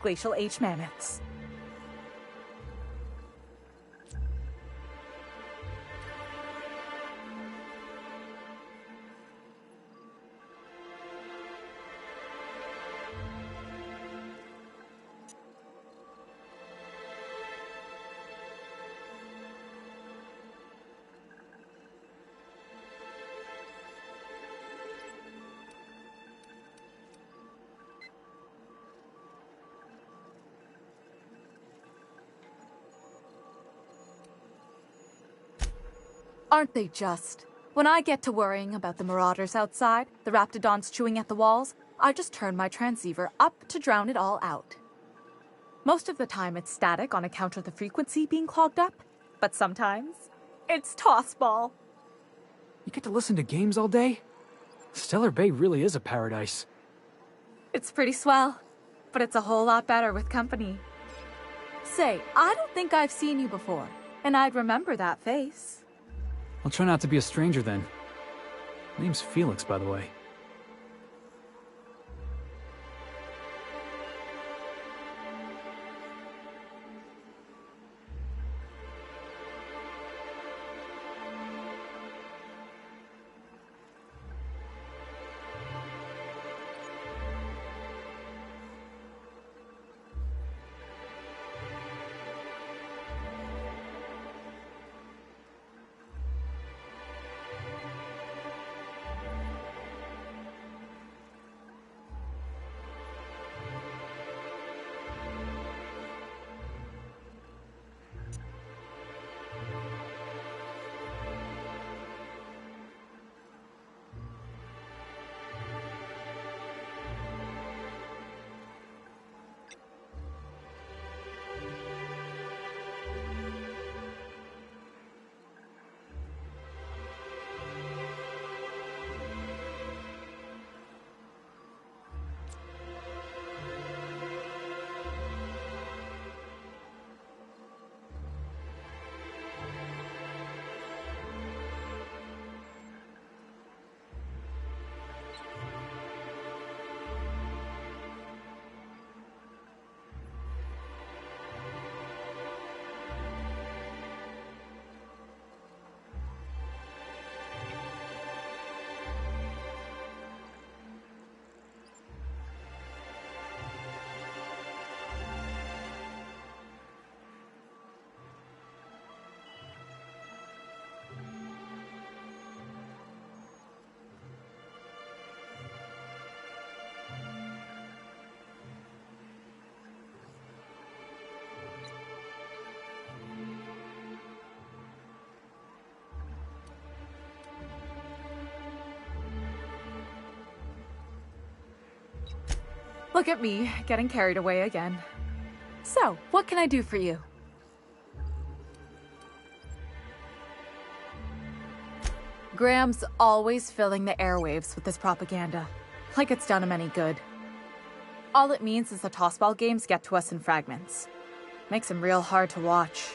[SPEAKER 15] Glacial H Mammoths.
[SPEAKER 16] Aren't they just? When I get to worrying about the marauders outside, the raptidons chewing at the walls,
[SPEAKER 15] I just turn my transceiver up to drown it all out. Most of the time it's static on account of the frequency being clogged up, but sometimes it's tossball.
[SPEAKER 21] You get to listen to games all day? Stellar Bay really is a paradise.
[SPEAKER 15] It's pretty swell, but it's a whole lot better with company. Say, I don't think I've seen you before, and I'd remember that face.
[SPEAKER 21] I'll try not to be a stranger then. Name's Felix, by the way.
[SPEAKER 15] Look at me, getting carried away again. So, what can I do for you? Graham's always filling the airwaves with this propaganda, like it's done him any good. All it means is the tossball games get to us in fragments. Makes them real hard to watch.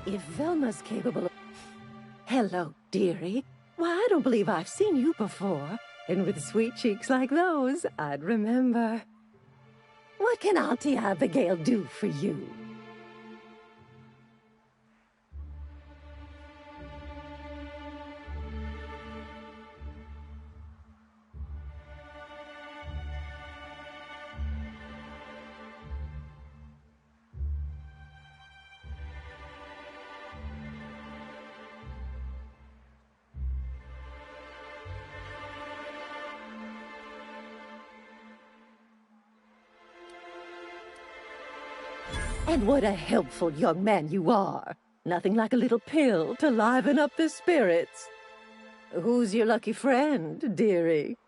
[SPEAKER 1] If Velma's capable of... Hello, dearie. Why, I don't believe I've seen you before. And with sweet cheeks like those, I'd remember. What can Auntie Abigail do for you? And what a helpful young man you are. Nothing like a little pill to liven up the spirits. Who's your lucky friend, dearie?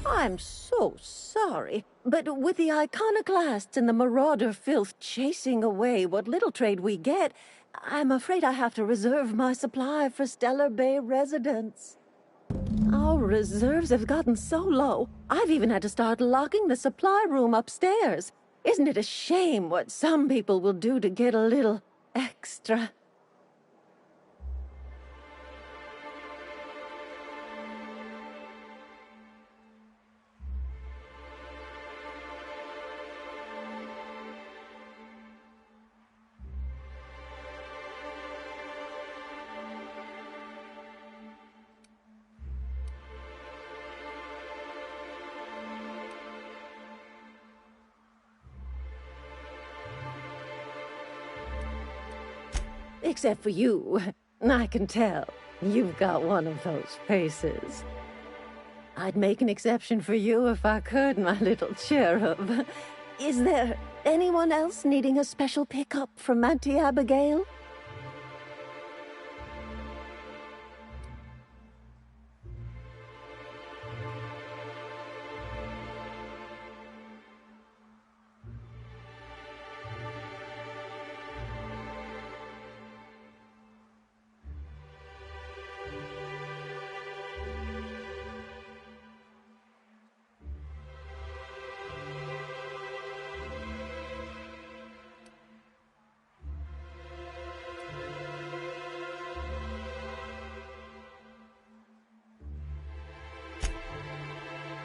[SPEAKER 1] I'm so sorry, but with the iconoclasts and the marauder filth chasing away what little trade we get, I'm afraid I have to reserve my supply for Stellar Bay residents. Our reserves have gotten so low, I've even had to start locking the supply room upstairs. Isn't it a shame what some people will do to get a little extra? Except for you. I can tell. You've got one of those faces. I'd make an exception for you if I could, my little cherub. Is there anyone else needing a special pickup from Auntie Abigail?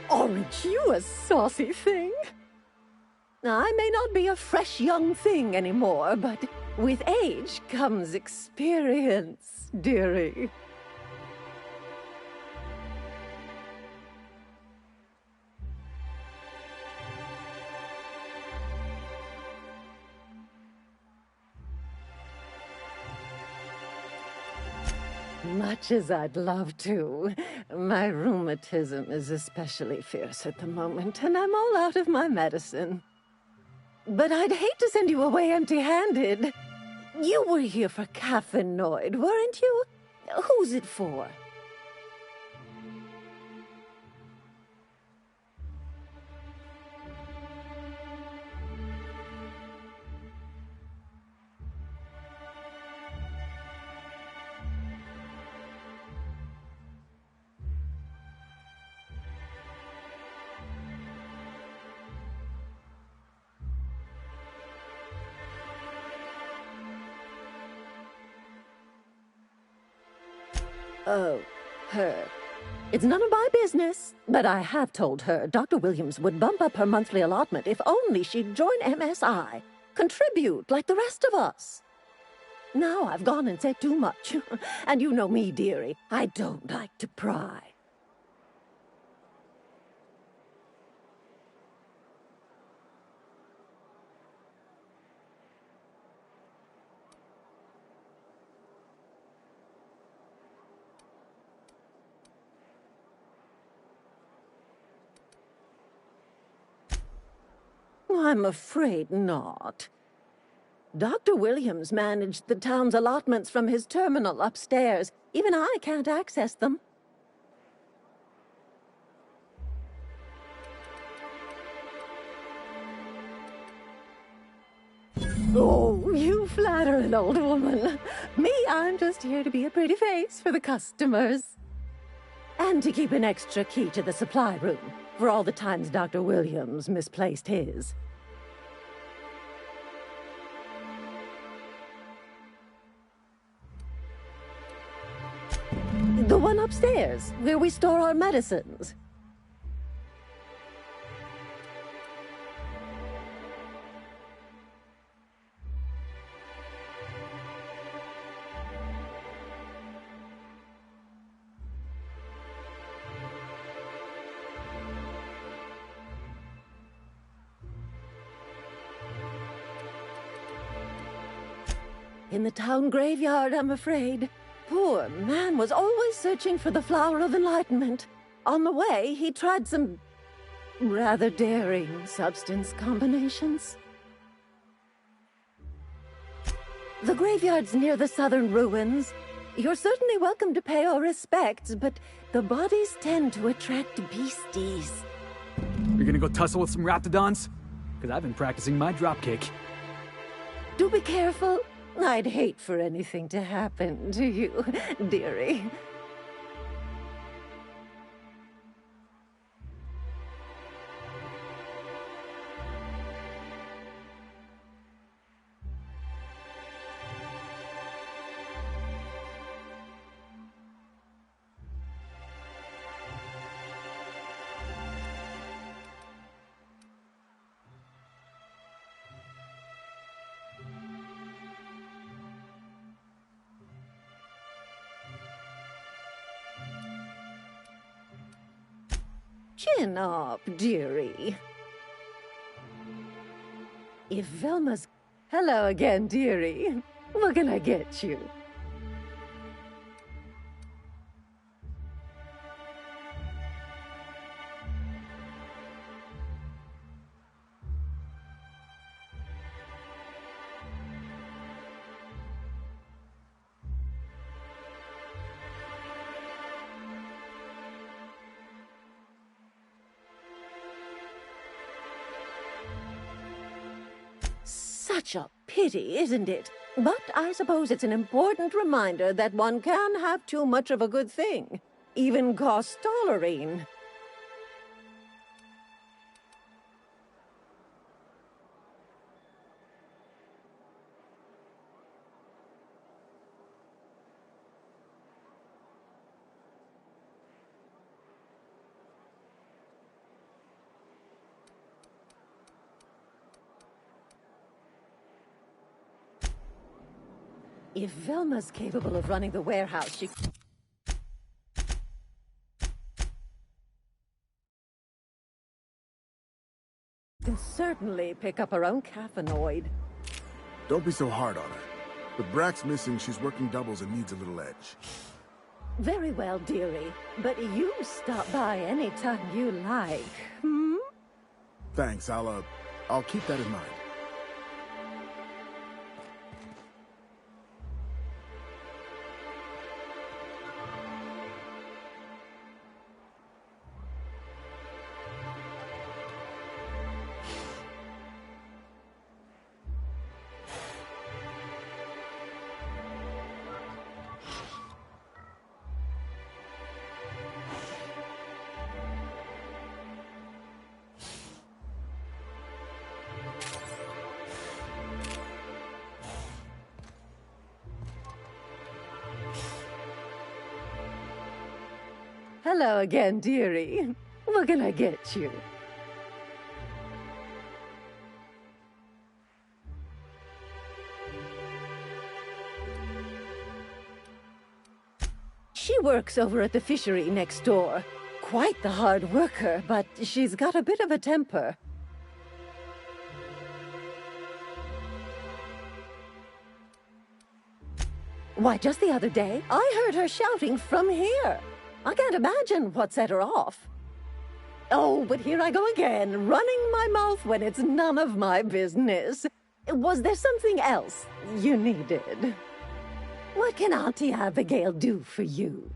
[SPEAKER 1] Aren't you a saucy thing? I may not be a fresh young thing anymore, but with age comes experience, dearie. Much as I'd love to, my rheumatism is especially fierce at the moment, and I'm all out of my medicine. But I'd hate to send you away empty-handed. You were here for Caffeinoid, weren't you? Who's it for? Oh, her. It's none of my business, but I have told her Dr. Williams would bump up her monthly allotment if only she'd join MSI, contribute like the rest of us. Now I've gone and said too much, and you know me, dearie, I don't like to pry. I'm afraid not. Dr. Williams managed the town's allotments from his terminal upstairs. Even I can't access them. Oh, you flatter flattering, old woman. Me, I'm just here to be a pretty face for the customers. And to keep an extra key to the supply room, for all the times Dr. Williams misplaced his. The one upstairs, where we store our medicines. In the town graveyard, I'm afraid. Poor man was always searching for the flower of enlightenment. On the way, he tried some rather daring substance combinations. The graveyard's near the southern ruins. You're certainly welcome to pay our respects, but the bodies tend to attract beasties.
[SPEAKER 21] You're gonna go tussle with some raptidons? Because I've been practicing my dropkick.
[SPEAKER 1] Do be careful. I'd hate for anything to happen to you, dearie. Chin up, dearie. If Velma's... Hello again, dearie. What can I get you? Such a pity, isn't it? But I suppose it's an important reminder that one can have too much of a good thing. Even cost tolerine. If Velma's capable of running the warehouse, she can certainly pick up her own caffeinoid.
[SPEAKER 11] Don't be so hard on her. With Brack's missing, she's working doubles and needs a little edge.
[SPEAKER 1] Very well, dearie. But you stop by anytime you like, hmm?
[SPEAKER 11] Thanks, I'll keep that in mind.
[SPEAKER 1] Hello again, dearie. What can I get you? She works over at the fishery next door. Quite the hard worker, but she's got a bit of a temper. Why, just the other day, I heard her shouting from here. I can't imagine what set her off. Oh, but here I go again, running my mouth when it's none of my business. Was there something else you needed? What can Auntie Abigail do for you?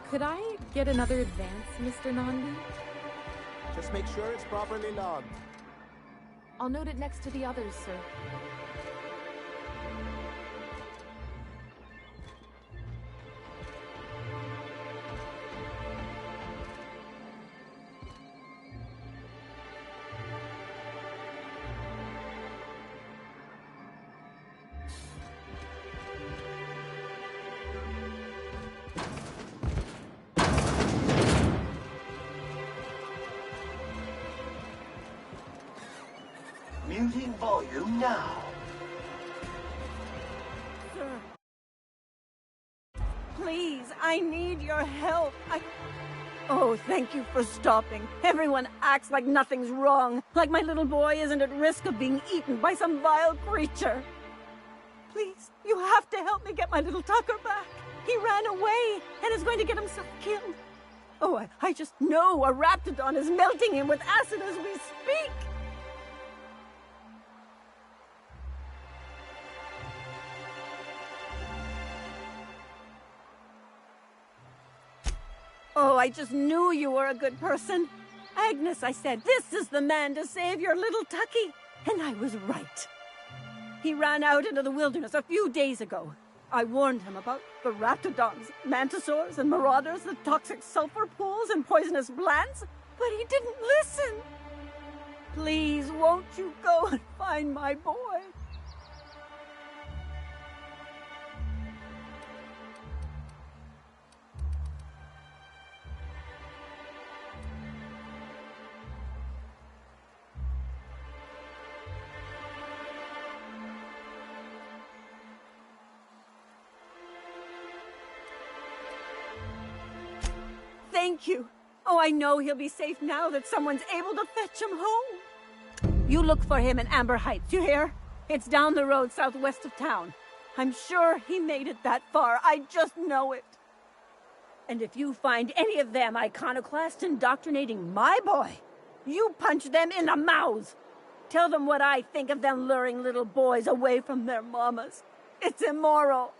[SPEAKER 15] Could I get another advance, Mr. Nandi?
[SPEAKER 18] Just make sure it's properly logged.
[SPEAKER 15] I'll note it next to the others, sir.
[SPEAKER 17] Muting volume now.
[SPEAKER 1] Sir. Please, I need your help. Oh, thank you for stopping. Everyone acts like nothing's wrong, like my little boy isn't at risk of being eaten by some vile creature. Please, you have to help me get my little Tucker back. He ran away and is going to get himself killed. Oh, I just know a raptidon is melting him with acid as we speak. Oh, I just knew you were a good person. Agnes, I said, this is the man to save your little Tucky. And I was right. He ran out into the wilderness a few days ago. I warned him about the raptidons, mantisaurs, and marauders, the toxic sulfur pools, and poisonous plants, but he didn't listen. Please, won't you go and find my boy? Thank you. Oh, I know he'll be safe now that someone's able to fetch him home. You look for him in Amber Heights, you hear? It's down the road southwest of town. I'm sure he made it that far. I just know it. And if you find any of them iconoclasts indoctrinating my boy, you punch them in the mouths. Tell them what I think of them luring little boys away from their mamas. It's immoral.